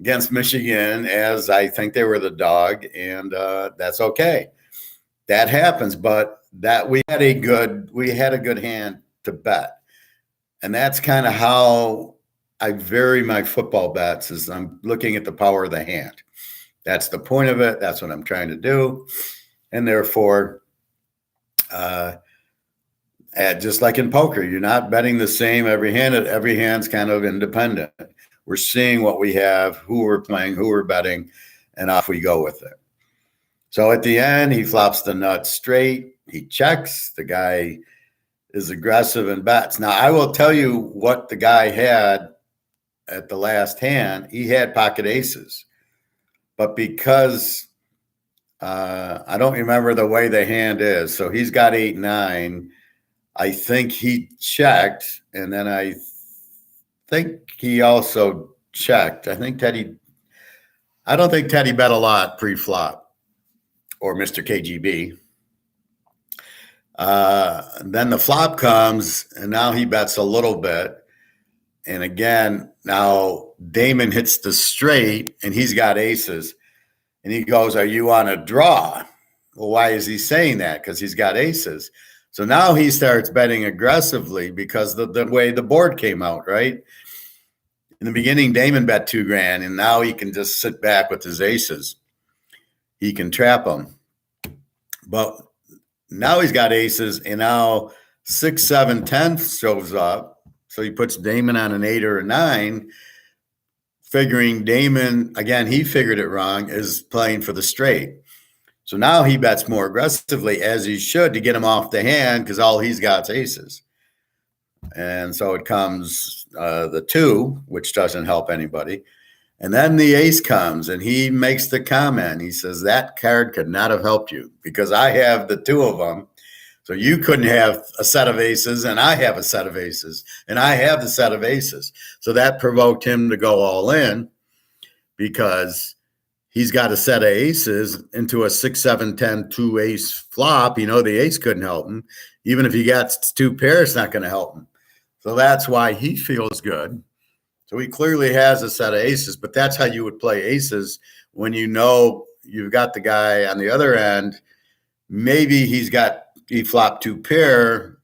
against Michigan, as I think they were the dog, and that's okay. That happens, but we had a good hand to bet, and that's kind of how I vary my football bets. Is I'm looking at the power of the hand. That's the point of it. That's what I'm trying to do. And therefore, just like in poker, you're not betting the same every hand. Every hand's kind of independent. We're seeing what we have, who we're playing, who we're betting, and off we go with it. So at the end, he flops the nut straight. He checks. The guy is aggressive and bets. Now, I will tell you what the guy had at the last hand. He had pocket aces. But because I don't remember the way the hand is. So he's got 8-9. I think he checked, and then I think he also checked. I don't think Teddy bet a lot pre-flop, or Mr. KGB. Then the flop comes, and now he bets a little bit. And again, now Damon hits the straight, and he's got aces. And he goes, are you on a draw? Well, why is he saying that? Because he's got aces. So now he starts betting aggressively because the way the board came out, right? In the beginning, Damon bet $2,000, and now he can just sit back with his aces. He can trap them. But now he's got aces, and now 6, 7, 10 shows up. So he puts Damon on an 8 or a 9, figuring Damon, again, he figured it wrong, is playing for the straight. So now he bets more aggressively, as he should, to get him off the hand, because all he's got is aces. And so it comes the 2, which doesn't help anybody. And then the ace comes, and he makes the comment. He says, that card could not have helped you, because I have the 2 of them. So you couldn't have a set of aces, and I have a set of aces, and I have the set of aces. So that provoked him to go all in because he's got a set of aces into a 6, 7, 10, 2 ace flop. The ace couldn't help him. Even if he got 2 pairs, it's not going to help him. So that's why he feels good. So he clearly has a set of aces, but that's how you would play aces when you've got the guy on the other end. Maybe he flopped 2 pair,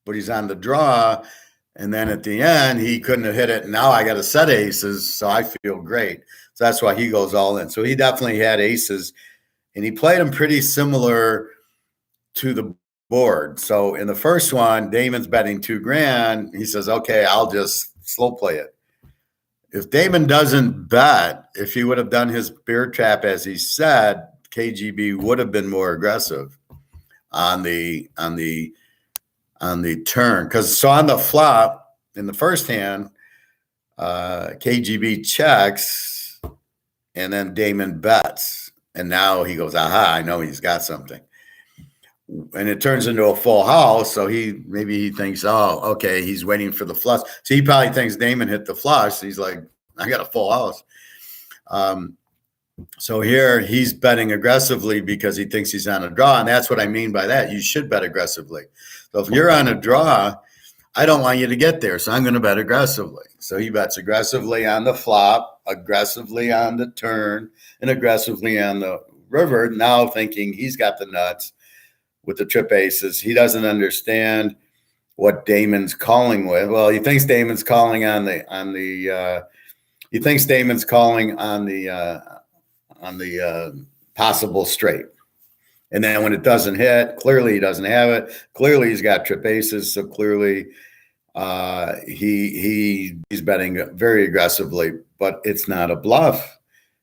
but he's on the draw. And then at the end, he couldn't have hit it. And now I got a set of aces, so I feel great. So that's why he goes all in. So he definitely had aces, and he played them pretty similar to the board. So in the first one, Damon's betting $2,000. He says, okay, I'll just slow play it. If Damon doesn't bet, if he would have done his beer trap as he said, KGB would have been more aggressive on the turn. Because so on the flop in the first hand, KGB checks, and then Damon bets, and now he goes, aha, I know he's got something. And it turns into a full house. So maybe he thinks, oh, okay, he's waiting for the flush. So he probably thinks Damon hit the flush. He's like, I got a full house. So here he's betting aggressively because he thinks he's on a draw. And that's what I mean by that. You should bet aggressively. So if you're on a draw, I don't want you to get there. So I'm going to bet aggressively. So he bets aggressively on the flop, aggressively on the turn, and aggressively on the river, now thinking he's got the nuts with the trip aces. He doesn't understand what Damon's calling with. Well, he thinks Damon's calling on the possible straight. And then when it doesn't hit, clearly he doesn't have it. Clearly he's got trip aces. So clearly he's betting very aggressively, but it's not a bluff.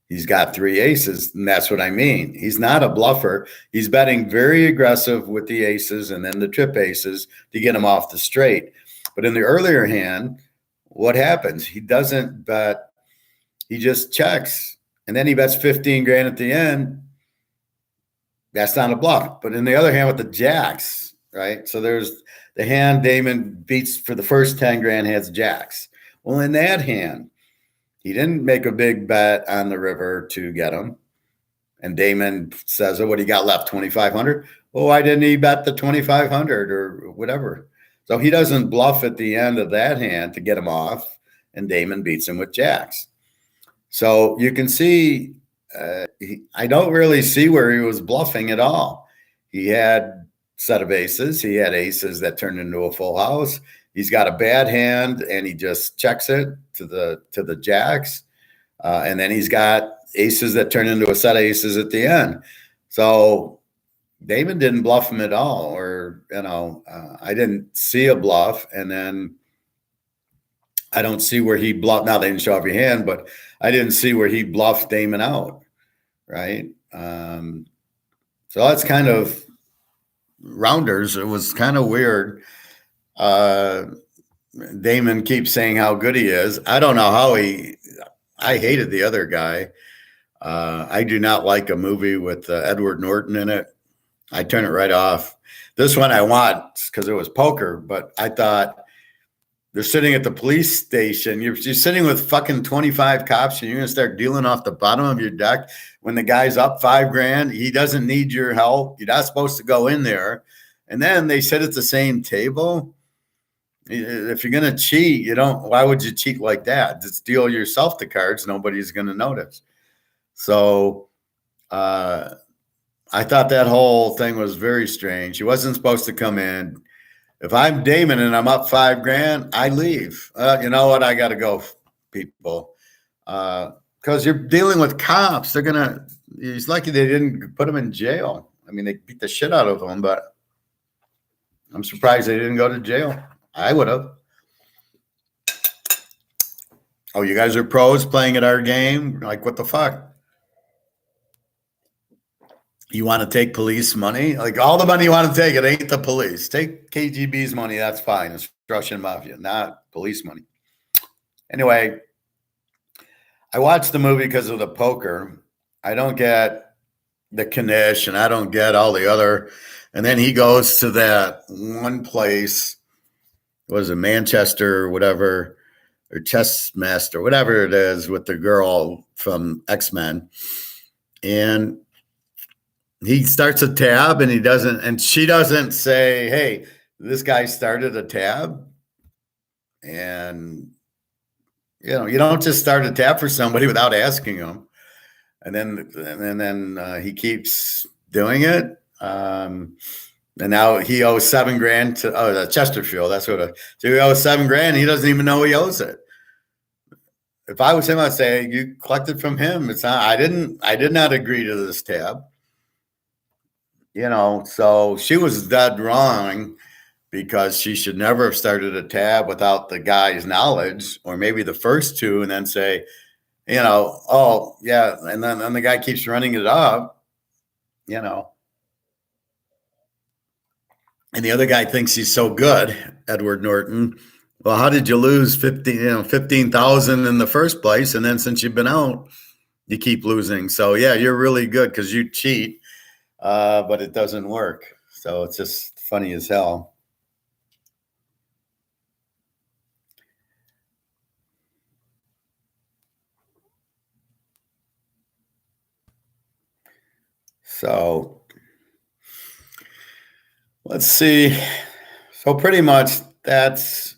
He's got 3 aces, and that's what I mean. He's not a bluffer. He's betting very aggressive with the aces and then the trip aces to get him off the straight. But in the earlier hand, what happens? He doesn't bet. He just checks, and then he bets $15,000 at the end. That's not a bluff. But in the other hand with the jacks, right? So there's the hand Damon beats for the first 10 grand has jacks. Well, in that hand, he didn't make a big bet on the river to get him. And Damon says, oh, what do you got left? 2,500? Well, why didn't he bet the 2,500 or whatever? So he doesn't bluff at the end of that hand to get him off. And Damon beats him with jacks. So you can see, I don't really see where he was bluffing at all. He had a set of aces. He had aces that turned into a full house. He's got a bad hand, and he just checks it to the jacks. And then he's got aces that turn into a set of aces at the end. So Damon didn't bluff him at all, or, I didn't see a bluff. And then I don't see where he bluffed. Now, they didn't show every hand, but I didn't see where he bluffed Damon out, right? So that's kind of rounders. It was kind of weird. Damon keeps saying how good he is. I don't know how I hated the other guy. I do not like a movie with Edward Norton in it. I turn it right off. This one I want because it was poker, but I thought they're sitting at the police station. You're sitting with fucking 25 cops, and you're going to start dealing off the bottom of your deck when the guy's up $5,000. He doesn't need your help. You're not supposed to go in there. And then they sit at the same table. If you're going to cheat, why would you cheat like that? Just deal yourself the cards. Nobody's going to notice. So I thought that whole thing was very strange. He wasn't supposed to come in. If I'm Damon and I'm up $5,000, I leave. You know what? I got to go, people. Because you're dealing with cops. He's lucky they didn't put him in jail. I mean, they beat the shit out of him, but I'm surprised they didn't go to jail. I would have. Oh, you guys are pros playing at our game? Like, what the fuck? You want to take police money? Like, all the money you want to take, it ain't the police. Take KGB's money, that's fine. It's Russian mafia, not police money. Anyway, I watched the movie because of the poker. I don't get the Knish, and I don't get all the other. And then he goes to that one place, was it Manchester or whatever, or Chessmaster, whatever it is, with the girl from X-Men. And he starts a tab and he doesn't, and she doesn't say, hey, this guy started a tab. And, you don't just start a tab for somebody without asking them. And then he keeps doing it. And now he owes $7,000 to Chesterfield. That's what so he owes $7,000. He doesn't even know he owes it. If I was him, I'd say you collected from him. It's not. I did not agree to this tab. So she was dead wrong, because she should never have started a tab without the guy's knowledge, or maybe the first two, and then say, oh yeah, and then the guy keeps running it up, and the other guy thinks he's so good, Edward Norton. Well, how did you lose 15,000 in the first place, and then since you've been out, you keep losing? So yeah, you're really good because you cheat, but it doesn't work. So it's just funny as hell. So let's see. So pretty much that's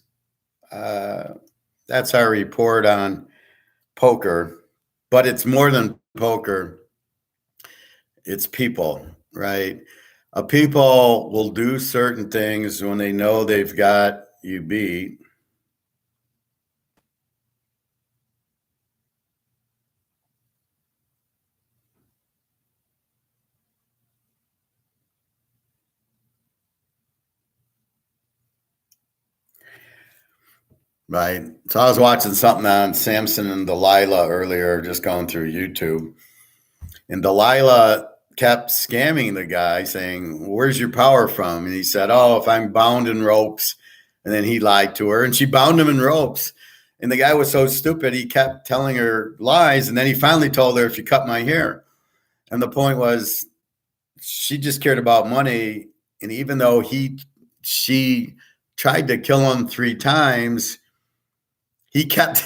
our report on poker, but it's more than poker. It's people, right? People will do certain things when they know they've got you beat. Right. So I was watching something on Samson and Delilah earlier, just going through YouTube. And Delilah kept scamming the guy, saying, where's your power from? And he said, oh, if I'm bound in ropes. And then he lied to her, and she bound him in ropes. And the guy was so stupid, he kept telling her lies. And then he finally told her, if you cut my hair. And the point was, she just cared about money. And even though she tried to kill him 3 times, he kept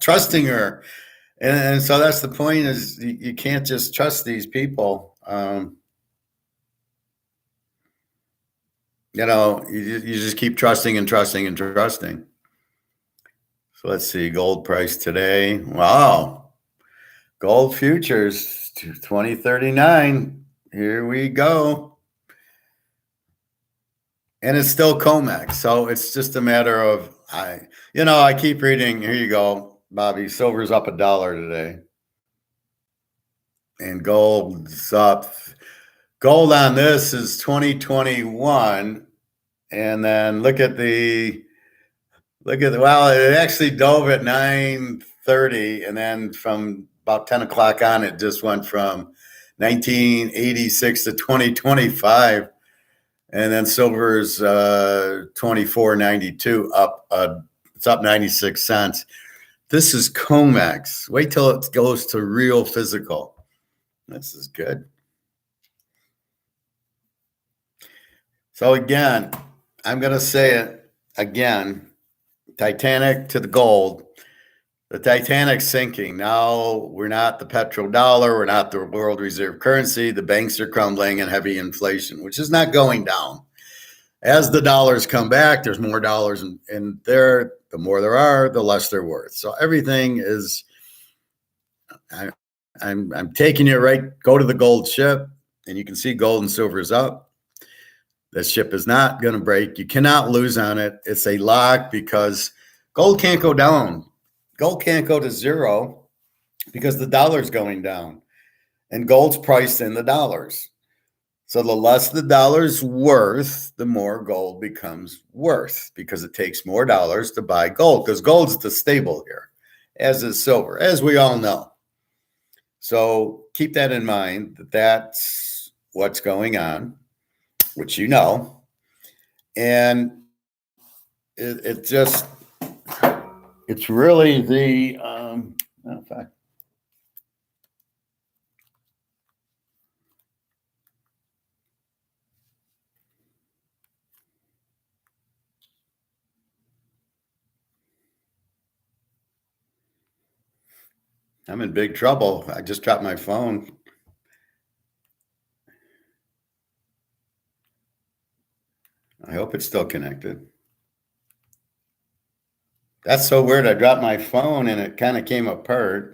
trusting her. And so that's the point, is you can't just trust these people. You just keep trusting and trusting and trusting. So let's see, gold price today. Wow. Gold futures, 2039. Here we go. And it's still COMEX. So it's just a matter of, I keep reading. Here you go, Bobby. Silver's up $1 today. And gold's up. Gold on this is 2021. And then look at well, it actually dove at 9:30, and then from about 10 o'clock on, it just went from 1986 to 2025. And then silver's 24.92 up. It's up 96 cents. This is COMEX. Wait till it goes to real physical. This is good. So again, I'm going to say it again. Titanic to the gold. The Titanic's sinking. Now we're not the petrodollar. We're not the world reserve currency. The banks are crumbling and heavy inflation, which is not going down. As the dollars come back, there's more dollars in there. The more there are, the less they're worth. So everything is, I'm taking it right. Go to the gold ship, and you can see gold and silver is up. The ship is not going to break. You cannot lose on it. It's a lock, because gold can't go down. Gold can't go to zero because the dollar's going down, and gold's priced in the dollars. So the less the dollar's worth, the more gold becomes worth, because it takes more dollars to buy gold, because gold's the stable here, as is silver, as we all know. So keep that in mind, that's what's going on, which you know. And it's really the, I'm in big trouble. I just dropped my phone. I hope it's still connected. That's so weird. I dropped my phone and it kind of came apart.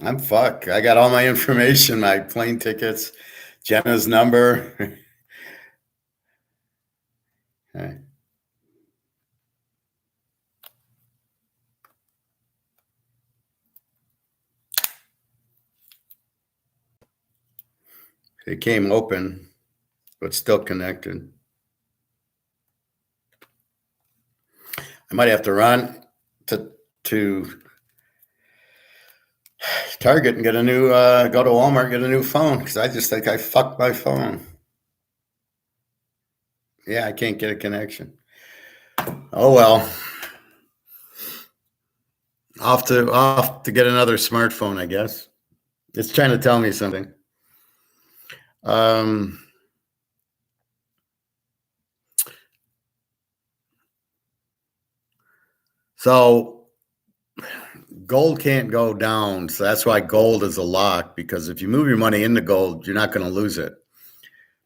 I'm fucked. I got all my information, my plane tickets, Jenna's number. Okay. It came open, but still connected. I might have to run to Target and get a new, go to Walmart and get a new phone because I just think I fucked my phone. Yeah, I can't get a connection. Oh well. Off to get another smartphone, I guess. It's trying to tell me something. So gold can't go down. So that's why gold is a lock, because if you move your money into gold, you're not going to lose it.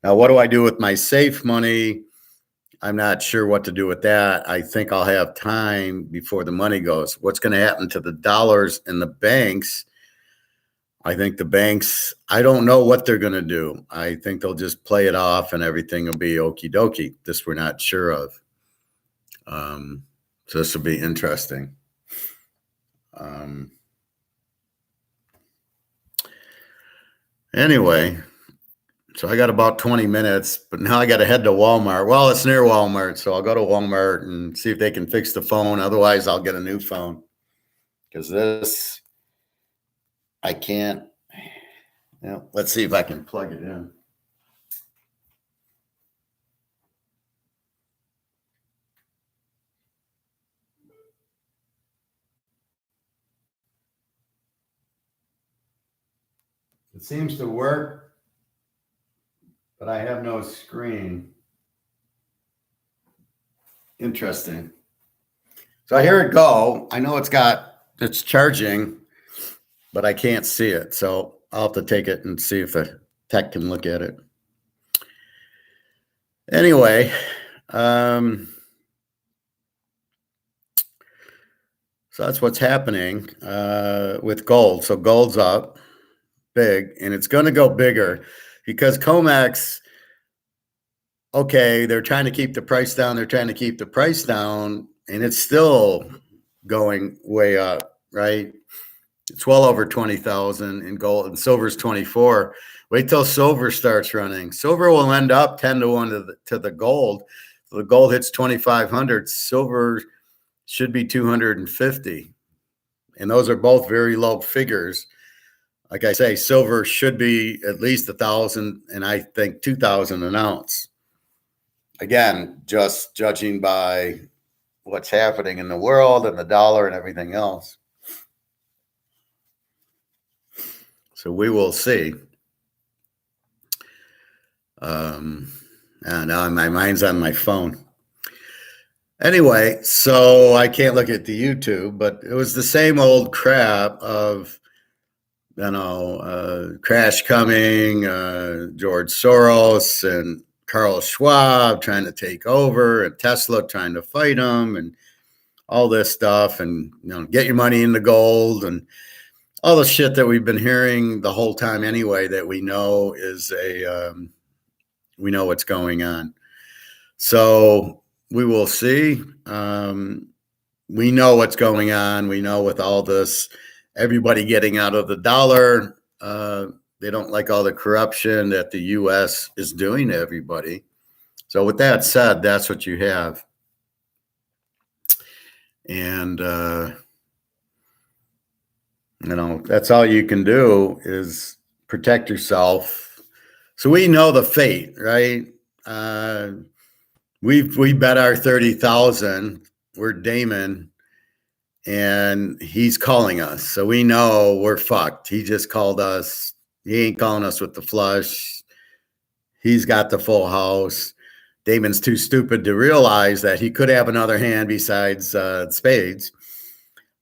Now, what do I do with my safe money? I'm not sure what to do with that. I think I'll have time before the money goes. What's going to happen to the dollars in the banks? I think the banks, I don't know what they're going to do. I think they'll just play it off and everything will be okie dokie. This we're not sure of. So this will be interesting. Anyway, so I got about 20 minutes, but now I got to head to Walmart. Well, it's near Walmart, so I'll go to Walmart and see if they can fix the phone. Otherwise, I'll get a new phone because this, I can't. Let's see if I can plug it in. It seems to work, but I have no screen. Interesting. So I hear it go. I know it's charging, but I can't see it. So I'll have to take it and see if the tech can look at it. Anyway, so that's what's happening with gold. So gold's up big, and it's going to go bigger because COMEX, okay, they're trying to keep the price down. They're trying to keep the price down, and it's still going way up, right? It's well over 20,000 in gold, and silver's 24. Wait till silver starts running. Silver will end up 10-1 to the gold. So the gold hits 2,500. Silver should be 250. And those are both very low figures. Like I say, silver should be at least 1,000, and I think 2,000 an ounce. Again, just judging by what's happening in the world and the dollar and everything else. So we will see. Now my mind's on my phone. Anyway, so I can't look at the YouTube, but it was the same old crap of, crash coming, George Soros and Carl Schwab trying to take over, and Tesla trying to fight them, and all this stuff, and get your money into gold, and all the shit that we've been hearing the whole time anyway, that we know is we know what's going on. So we will see. We know what's going on. We know with all this, everybody getting out of the dollar, they don't like all the corruption that the U.S. is doing to everybody. So with that said, that's what you have. And, that's all you can do is protect yourself. So we know the fate, right? We bet our 30,000. We're Damon, and he's calling us. So we know we're fucked. He just called us. He ain't calling us with the flush. He's got the full house. Damon's too stupid to realize that he could have another hand besides spades.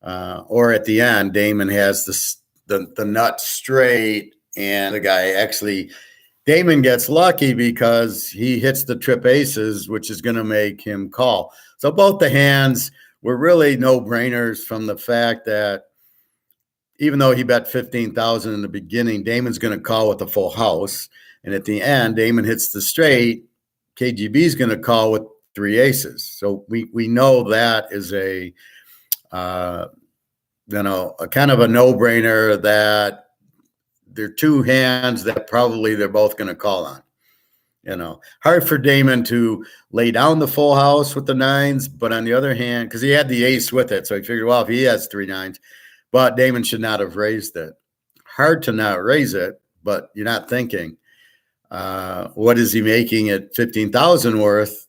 Or at the end, Damon has the nut straight, and the guy actually, Damon gets lucky because he hits the trip aces, which is going to make him call. So both the hands were really no-brainers from the fact that even though he bet 15,000 in the beginning, Damon's going to call with a full house. And at the end, Damon hits the straight. KGB is going to call with three aces. So we know that is a kind of a no-brainer that they're two hands that probably they're both going to call on. Hard for Damon to lay down the full house with the nines, but on the other hand, because he had the ace with it, so he figured, well, if he has three nines, but Damon should not have raised it. Hard to not raise it, but you're not thinking, what is he making at 15,000 worth?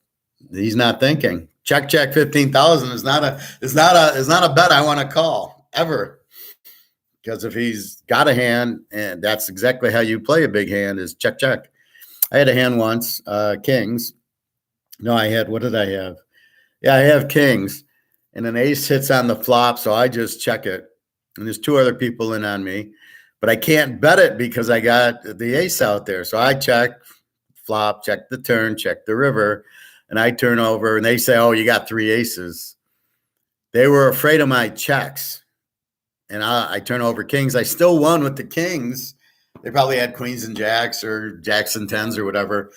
He's not thinking. Check 15,000 is not a bet I want to call ever. Because if he's got a hand, and that's exactly how you play a big hand, is check. I had a hand once, kings. No, what did I have? Yeah, I have kings. And an ace hits on the flop, so I just check it. And there's two other people in on me. But I can't bet it because I got the ace out there. So I check flop, check the turn, check the river. And I turn over, and they say, oh, you got three aces. They were afraid of my checks. And I turn over kings. I still won with the kings. They probably had queens and jacks or jacks and tens or whatever.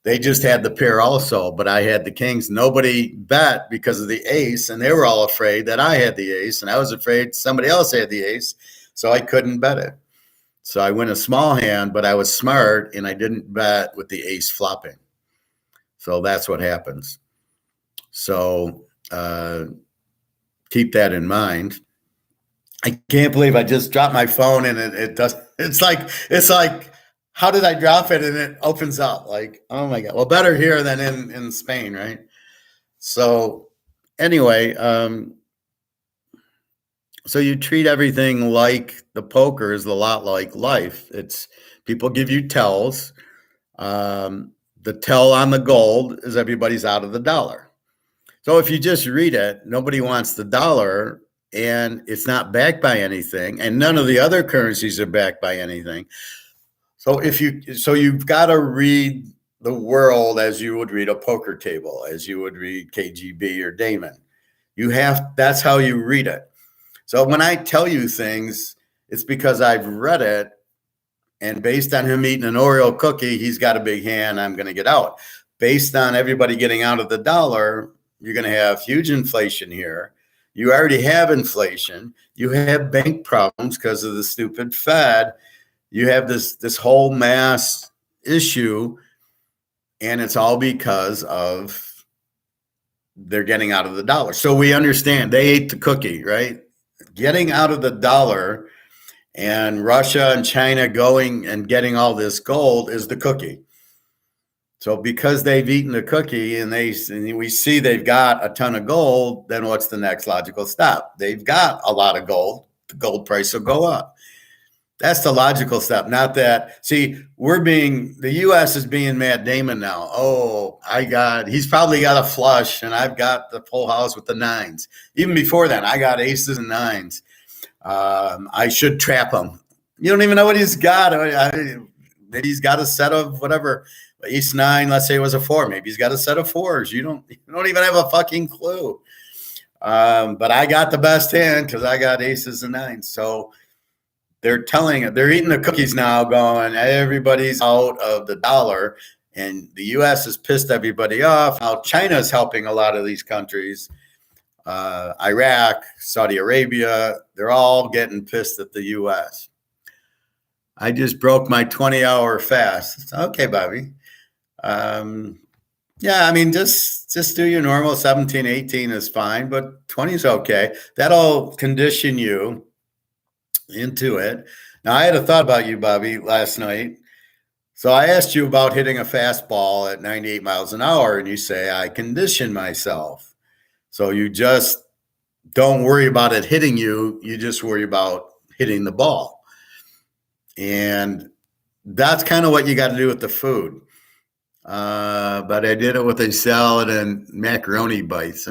They just had the pair also, but I had the kings. Nobody bet because of the ace, and they were all afraid that I had the ace, and I was afraid somebody else had the ace, so I couldn't bet it. So I win a small hand, but I was smart, and I didn't bet with the ace flopping. So that's what happens. So keep that in mind. I can't believe I just dropped my phone and it does. It's like, how did I drop it? And it opens up like, oh my God. Well, better here than in Spain. Right. So anyway, so you treat everything like the poker is a lot like life. It's people give you tells. The tell on the gold is everybody's out of the dollar. So if you just read it, nobody wants the dollar. And it's not backed by anything, and none of the other currencies are backed by anything. So you've got to read the world as you would read a poker table, as you would read KGB or Damon. That's how you read it. So when I tell you things, it's because I've read it, and based on him eating an Oreo cookie, he's got a big hand, I'm going to get out. Based on everybody getting out of the dollar, you're going to have huge inflation here. You already have inflation. You have bank problems because of the stupid Fed. You have this whole mass issue, and it's all because of they're getting out of the dollar. So we understand they ate the cookie, right? Getting out of the dollar and Russia and China going and getting all this gold is the cookie. So because they've eaten the cookie and we see they've got a ton of gold, then what's the next logical step? They've got a lot of gold. The gold price will go up. That's the logical step. Not that. See, the U.S. is being Matt Damon now. Oh, he's probably got a flush, and I've got the full house with the nines. Even before that, I got aces and nines. I should trap him. You don't even know what he's got. Maybe he's got a set of whatever. Ace nine, let's say it was a four. Maybe he's got a set of fours. You don't even have a fucking clue. But I got the best hand because I got aces and nines. So they're eating the cookies now, going, everybody's out of the dollar. And the U.S. has pissed everybody off. Now China's helping a lot of these countries. Iraq, Saudi Arabia, they're all getting pissed at the U.S. I just broke my 20-hour fast. Okay, Bobby. Yeah, I mean, just do your normal 17, 18 is fine, but 20 is okay. That'll condition you into it. Now, I had a thought about you, Bobby, last night. So I asked you about hitting a fastball at 98 miles an hour, and you say, I condition myself. So you just don't worry about it hitting you. You just worry about hitting the ball. And that's kind of what you got to do with the food. But I did it with a salad and macaroni bites.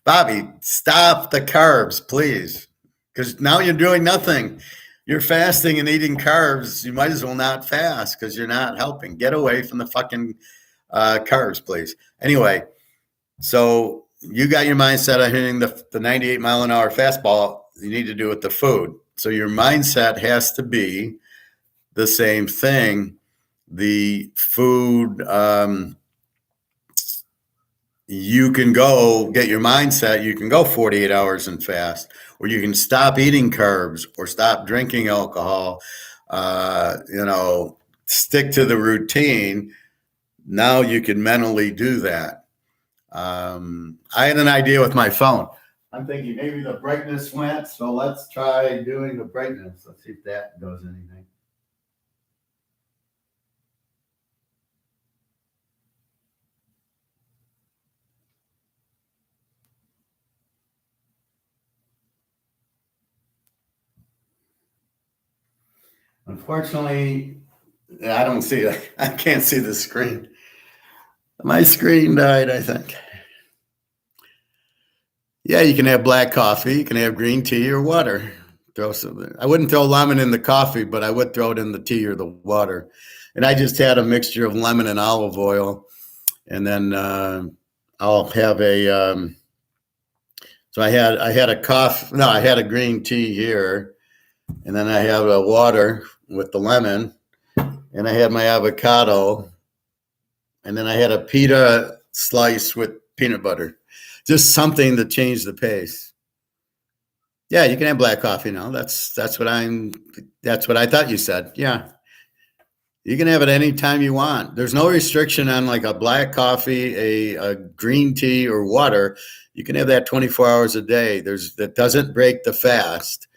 Bobby, stop the carbs, please. Because now you're doing nothing. You're fasting and eating carbs. You might as well not fast because you're not helping. Get away from the fucking carbs, please. Anyway, so you got your mindset on hitting the 98 mile an hour fastball. You need to do with the food. So your mindset has to be the same thing. The food, you can go get your mindset. You can go 48 hours and fast, or you can stop eating carbs or stop drinking alcohol, stick to the routine. Now you can mentally do that. I had an idea with my phone. I'm thinking maybe the brightness went, so let's try doing the brightness. Let's see if that does anything. Unfortunately, I don't see it. I can't see the screen. My screen died, I think. Yeah, you can have black coffee. You can have green tea or water. Throw some. I wouldn't throw lemon in the coffee, but I would throw it in the tea or the water. And I just had a mixture of lemon and olive oil, and then I'll have a. So I had a coffee. No, I had a green tea here, and then I have a water with the lemon, and I had my avocado, and then I had a pita slice with peanut butter. Just something to change the pace. Yeah, you can have black coffee now. That's what I thought you said. Yeah. You can have it any time you want. There's no restriction on like a black coffee, a green tea, or water. You can have that 24 hours a day. That doesn't break the fast.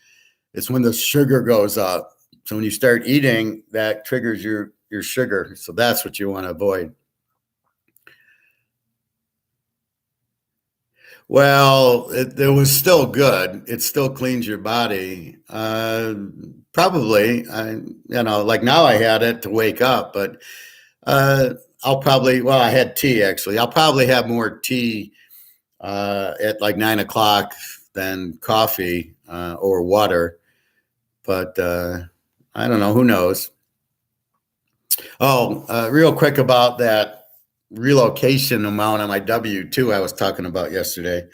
It's when the sugar goes up. So when you start eating, that triggers your sugar. So that's what you want to avoid. Well, it was still good. It still cleans your body. Probably, like now I had it to wake up, but I had tea actually. I'll probably have more tea at like 9 o'clock than coffee or water. But I don't know. Who knows? Oh, real quick about that relocation amount on my W-2 I was talking about yesterday.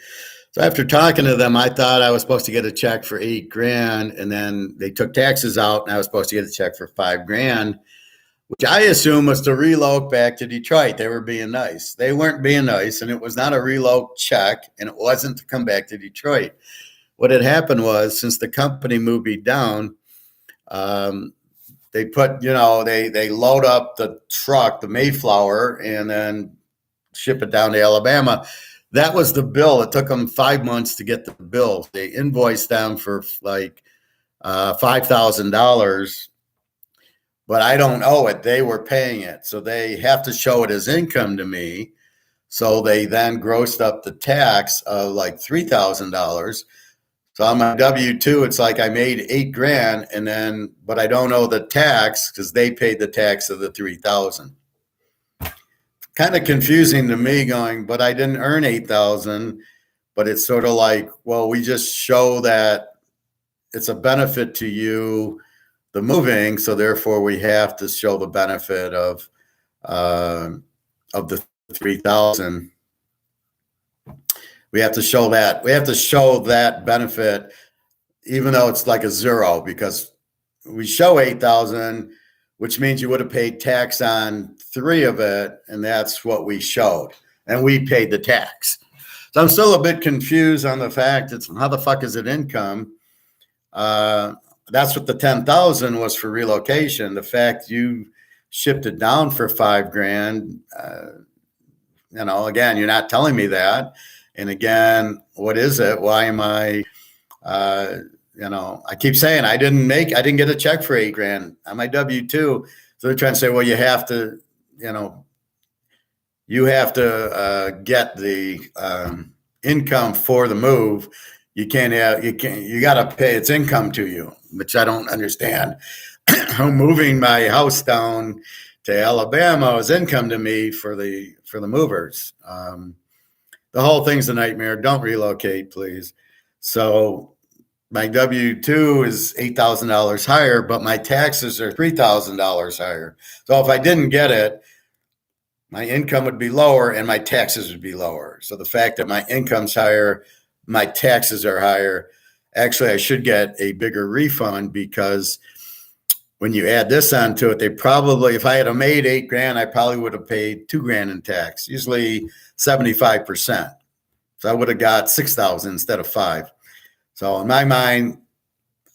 So after talking to them, I thought I was supposed to get a check for $8,000, and then they took taxes out, and I was supposed to get a check for $5,000, which I assume was to reloc back to Detroit. They were being nice. They weren't being nice, and it was not a reloc check, and it wasn't to come back to Detroit. What had happened was, since the company moved me down, they put, they load up the truck, the Mayflower, and then ship it down to Alabama. That was the bill. It took them 5 months to get the bill. They invoiced them for like $5,000, but I don't owe it. They were paying it. So they have to show it as income to me. So they then grossed up the tax of like $3,000. So on my W-2, it's like I made $8,000, but I don't owe the tax because they paid the tax of the 3,000. Kind of confusing to me, going, but I didn't earn 8,000. But it's sort of like, well, we just show that it's a benefit to you, the moving, so therefore we have to show the benefit of the 3,000. We have to show that. We have to show that benefit, even though it's like a zero, because we show 8,000, which means you would have paid tax on 3 of it, and that's what we showed, and we paid the tax. So I'm still a bit confused on the fact it's how the fuck is it income? That's what the 10,000 was for relocation. The fact you shipped it down for $5,000, again, you're not telling me that. And again, what is it? Why am I, I keep saying I didn't get a check for $8,000 on my W-2. So they're trying to say, well, you have to get the income for the move. You got to pay its income to you, which I don't understand. Moving my house down to Alabama is income to me for the movers. The whole thing's a nightmare. Don't relocate, please. So my W-2 is $8,000 higher, but my taxes are $3,000 higher. So if I didn't get it, my income would be lower and my taxes would be lower. So the fact that my income's higher, my taxes are higher. Actually, I should get a bigger refund, because when you add this onto it, they probably, if I had made $8,000, I probably would have paid $2,000 in tax, usually 75%. So I would have got 6,000 instead of 5. So in my mind,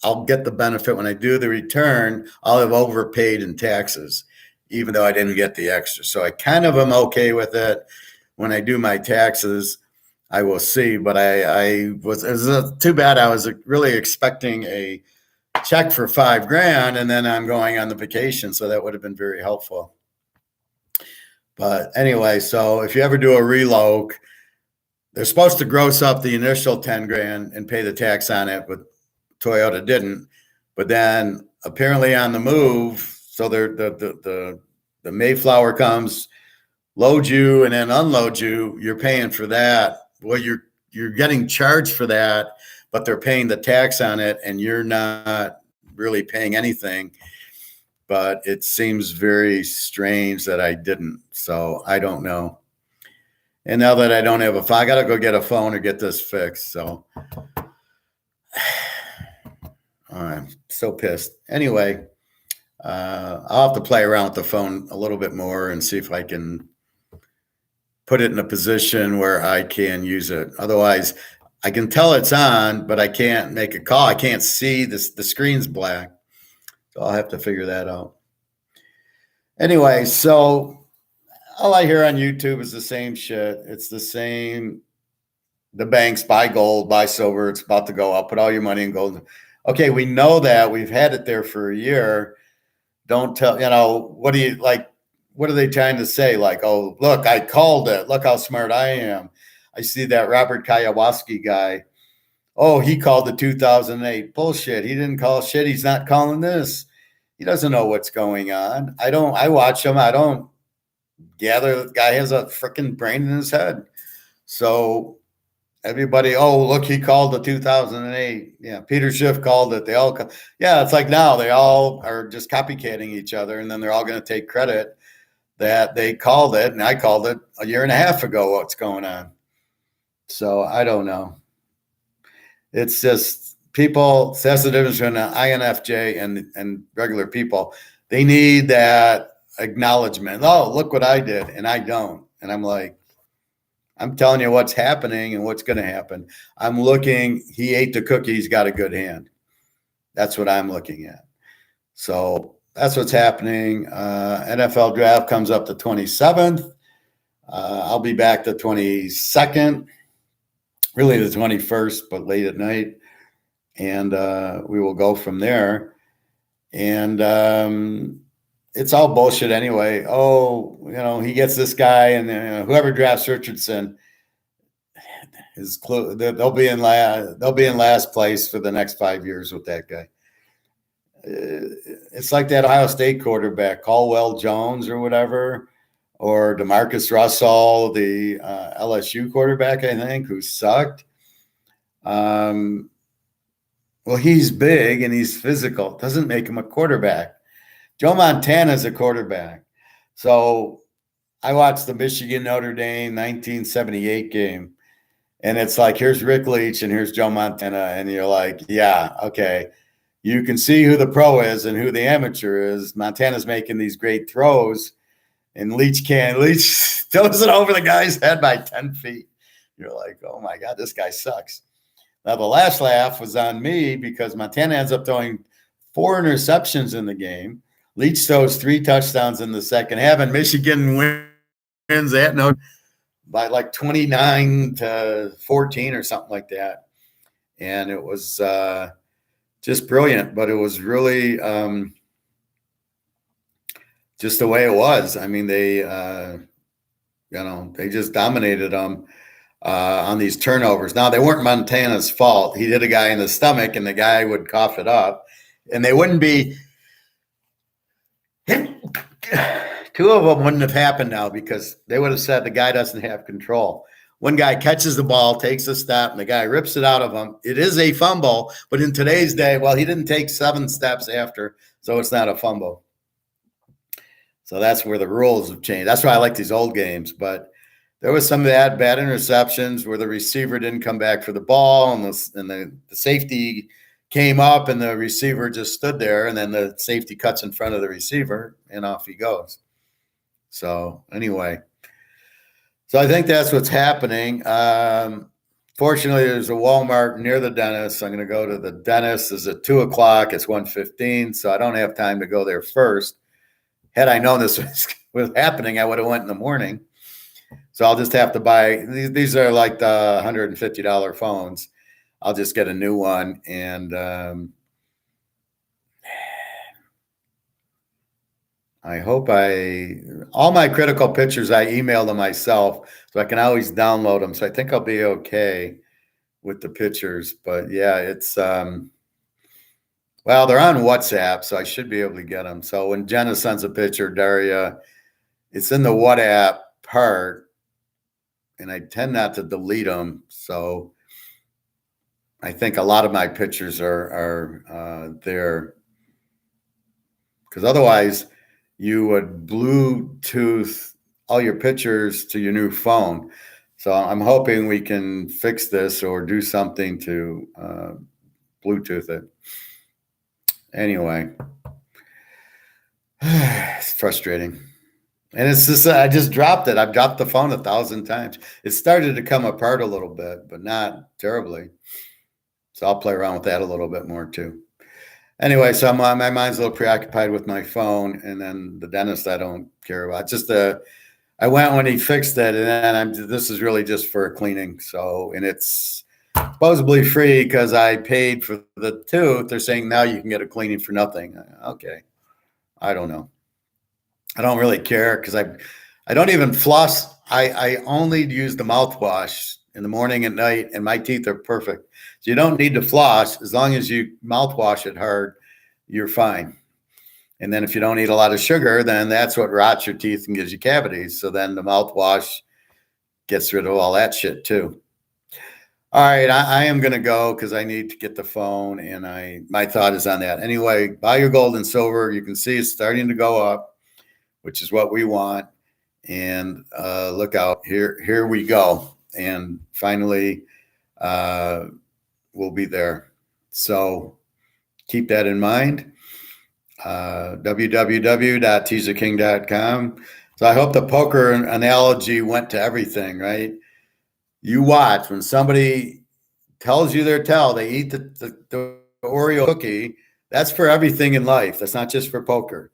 I'll get the benefit when I do the return. I'll have overpaid in taxes, even though I didn't get the extra. So I kind of am okay with it. When I do my taxes, I will see. But it was too bad. I was really expecting a check for $5,000, and then I'm going on the vacation. So that would have been very helpful. But anyway, so if you ever do a reloc, they're supposed to gross up the initial $10,000 and pay the tax on it, but Toyota didn't. But then apparently on the move, so the Mayflower comes, loads you and then unloads you. You're paying for that. Well, you're getting charged for that, but they're paying the tax on it, and you're not really paying anything. But it seems very strange that I didn't. So I don't know. And now that I don't have I got to go get a phone or get this fixed. So I'm so pissed. Anyway, I'll have to play around with the phone a little bit more and see if I can put it in a position where I can use it. Otherwise, I can tell it's on, but I can't make a call. I can't see the screen's black. So I'll have to figure that out. Anyway, so all I hear on YouTube is the same shit. It's the same. The banks buy gold, buy silver. It's about to go up. Put all your money in gold. Okay, we know that. We've had it there for a year. Don't tell, what do you like? What are they trying to say? Like, oh, look, I called it. Look how smart I am. I see that Robert Kiyosaki guy. Oh, he called the 2008. Bullshit. He didn't call shit. He's not calling this. He doesn't know what's going on. I watch him. I don't gather the guy has a freaking brain in his head. So everybody, oh, look, he called the 2008. Yeah, Peter Schiff called it. They all, it's like now they all are just copycatting each other, and then they're all going to take credit that they called it, and I called it a year and a half ago. What's going on? So I don't know. It's just people. That's the difference between an INFJ and regular people. They need that acknowledgement. Oh, look what I did, and I don't. And I'm like, I'm telling you what's happening and what's going to happen. I'm looking. He ate the cookies, got a good hand. That's what I'm looking at. So that's what's happening. NFL draft comes up the 27th. I'll be back the 22nd, really the 21st, but late at night. And we will go from there. And it's all bullshit anyway. Oh, he gets this guy, and whoever drafts Richardson is close. They'll be in last place for the next 5 years with that guy. It's like that Ohio State quarterback, Caldwell Jones or whatever, or DeMarcus Russell, the LSU quarterback, I think, who sucked. Well, he's big and he's physical. Doesn't make him a quarterback. Joe Montana's a quarterback. So I watched the Michigan Notre Dame 1978 game, and it's like, here's Rick Leach and here's Joe Montana, and you're like, yeah, okay. You can see who the pro is and who the amateur is. Montana's making these great throws, and Leach throws it over the guy's head by 10 feet. You're like, oh my God, this guy sucks. Now, the last laugh was on me because Montana ends up throwing 4 interceptions in the game. Leach throws 3 touchdowns in the second half, and Michigan wins that note by like 29-14 or something like that. And it was just brilliant, but it was really just the way it was. I mean, they just dominated them. on these turnovers. Now, they weren't Montana's fault. He hit a guy in the stomach, and the guy would cough it up, and they wouldn't be. Two of them wouldn't have happened now because they would have said the guy doesn't have control. One guy catches the ball, takes a step, and the guy rips it out of him. It is a fumble, but in today's day, well, he didn't take 7 steps after, so it's not a fumble. So that's where the rules have changed. That's why I like these old games. But there was some bad interceptions where the receiver didn't come back for the ball, and the safety came up, and the receiver just stood there, and then the safety cuts in front of the receiver, and off he goes. So anyway, so I think that's what's happening. Fortunately, there's a Walmart near the dentist. So I'm going to go to the dentist. It's at 2:00. It's 1:15, so I don't have time to go there first. Had I known this was happening, I would have went in the morning. So I'll just have to buy. These are like the $150 phones. I'll just get a new one, and I hope all my critical pictures, I email them myself, so I can always download them. So I think I'll be okay with the pictures. But yeah, it's, well, they're on WhatsApp, so I should be able to get them. So when Jenna sends a picture, Daria, it's in the WhatsApp part, and I tend not to delete them. So I think a lot of my pictures are there, because otherwise you would Bluetooth all your pictures to your new phone. So I'm hoping we can fix this or do something to Bluetooth it. Anyway, it's frustrating. And it's just, I just dropped it. I've dropped the phone 1,000 times. It started to come apart a little bit, but not terribly. So I'll play around with that a little bit more too. Anyway, so my mind's a little preoccupied with my phone, and then the dentist I don't care about. Just I went when he fixed it, and then this is really just for a cleaning. So, and it's supposedly free because I paid for the tooth. They're saying now you can get a cleaning for nothing. Okay, I don't know. I don't really care because I don't even floss. I only use the mouthwash in the morning and night, and my teeth are perfect. So you don't need to floss. As long as you mouthwash it hard, you're fine. And then if you don't eat a lot of sugar, then that's what rots your teeth and gives you cavities. So then the mouthwash gets rid of all that shit too. All right, I am going to go because I need to get the phone, and my thought is on that. Anyway, buy your gold and silver. You can see it's starting to go up, which is what we want. And look out, here we go. And finally, we'll be there. So keep that in mind. www.teaserking.com. So I hope the poker analogy went to everything, right? You watch when somebody tells you their tell, they eat the Oreo cookie. That's for everything in life. That's not just for poker.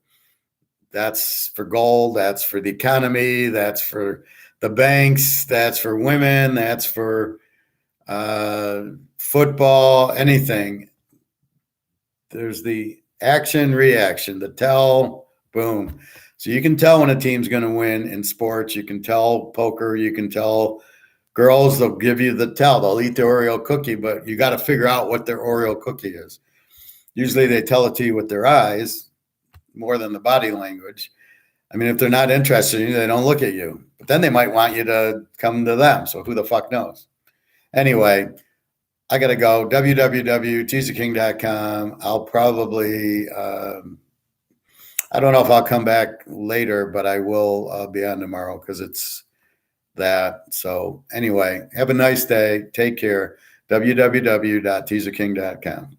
That's for gold. That's for the economy. That's for the banks. That's for women. That's for football, anything. There's the action, reaction, the tell, boom. So you can tell when a team's going to win in sports. You can tell poker. You can tell girls, they'll give you the tell. They'll eat the Oreo cookie, but you got to figure out what their Oreo cookie is. Usually they tell it to you with their eyes more than the body language. I mean, if they're not interested in you, they don't look at you. But then they might want you to come to them. So who the fuck knows? Anyway, I got to go. www.teaserking.com. I'll probably, I don't know if I'll come back later, but I will be on tomorrow because it's that. So anyway, have a nice day. Take care. www.teaserking.com.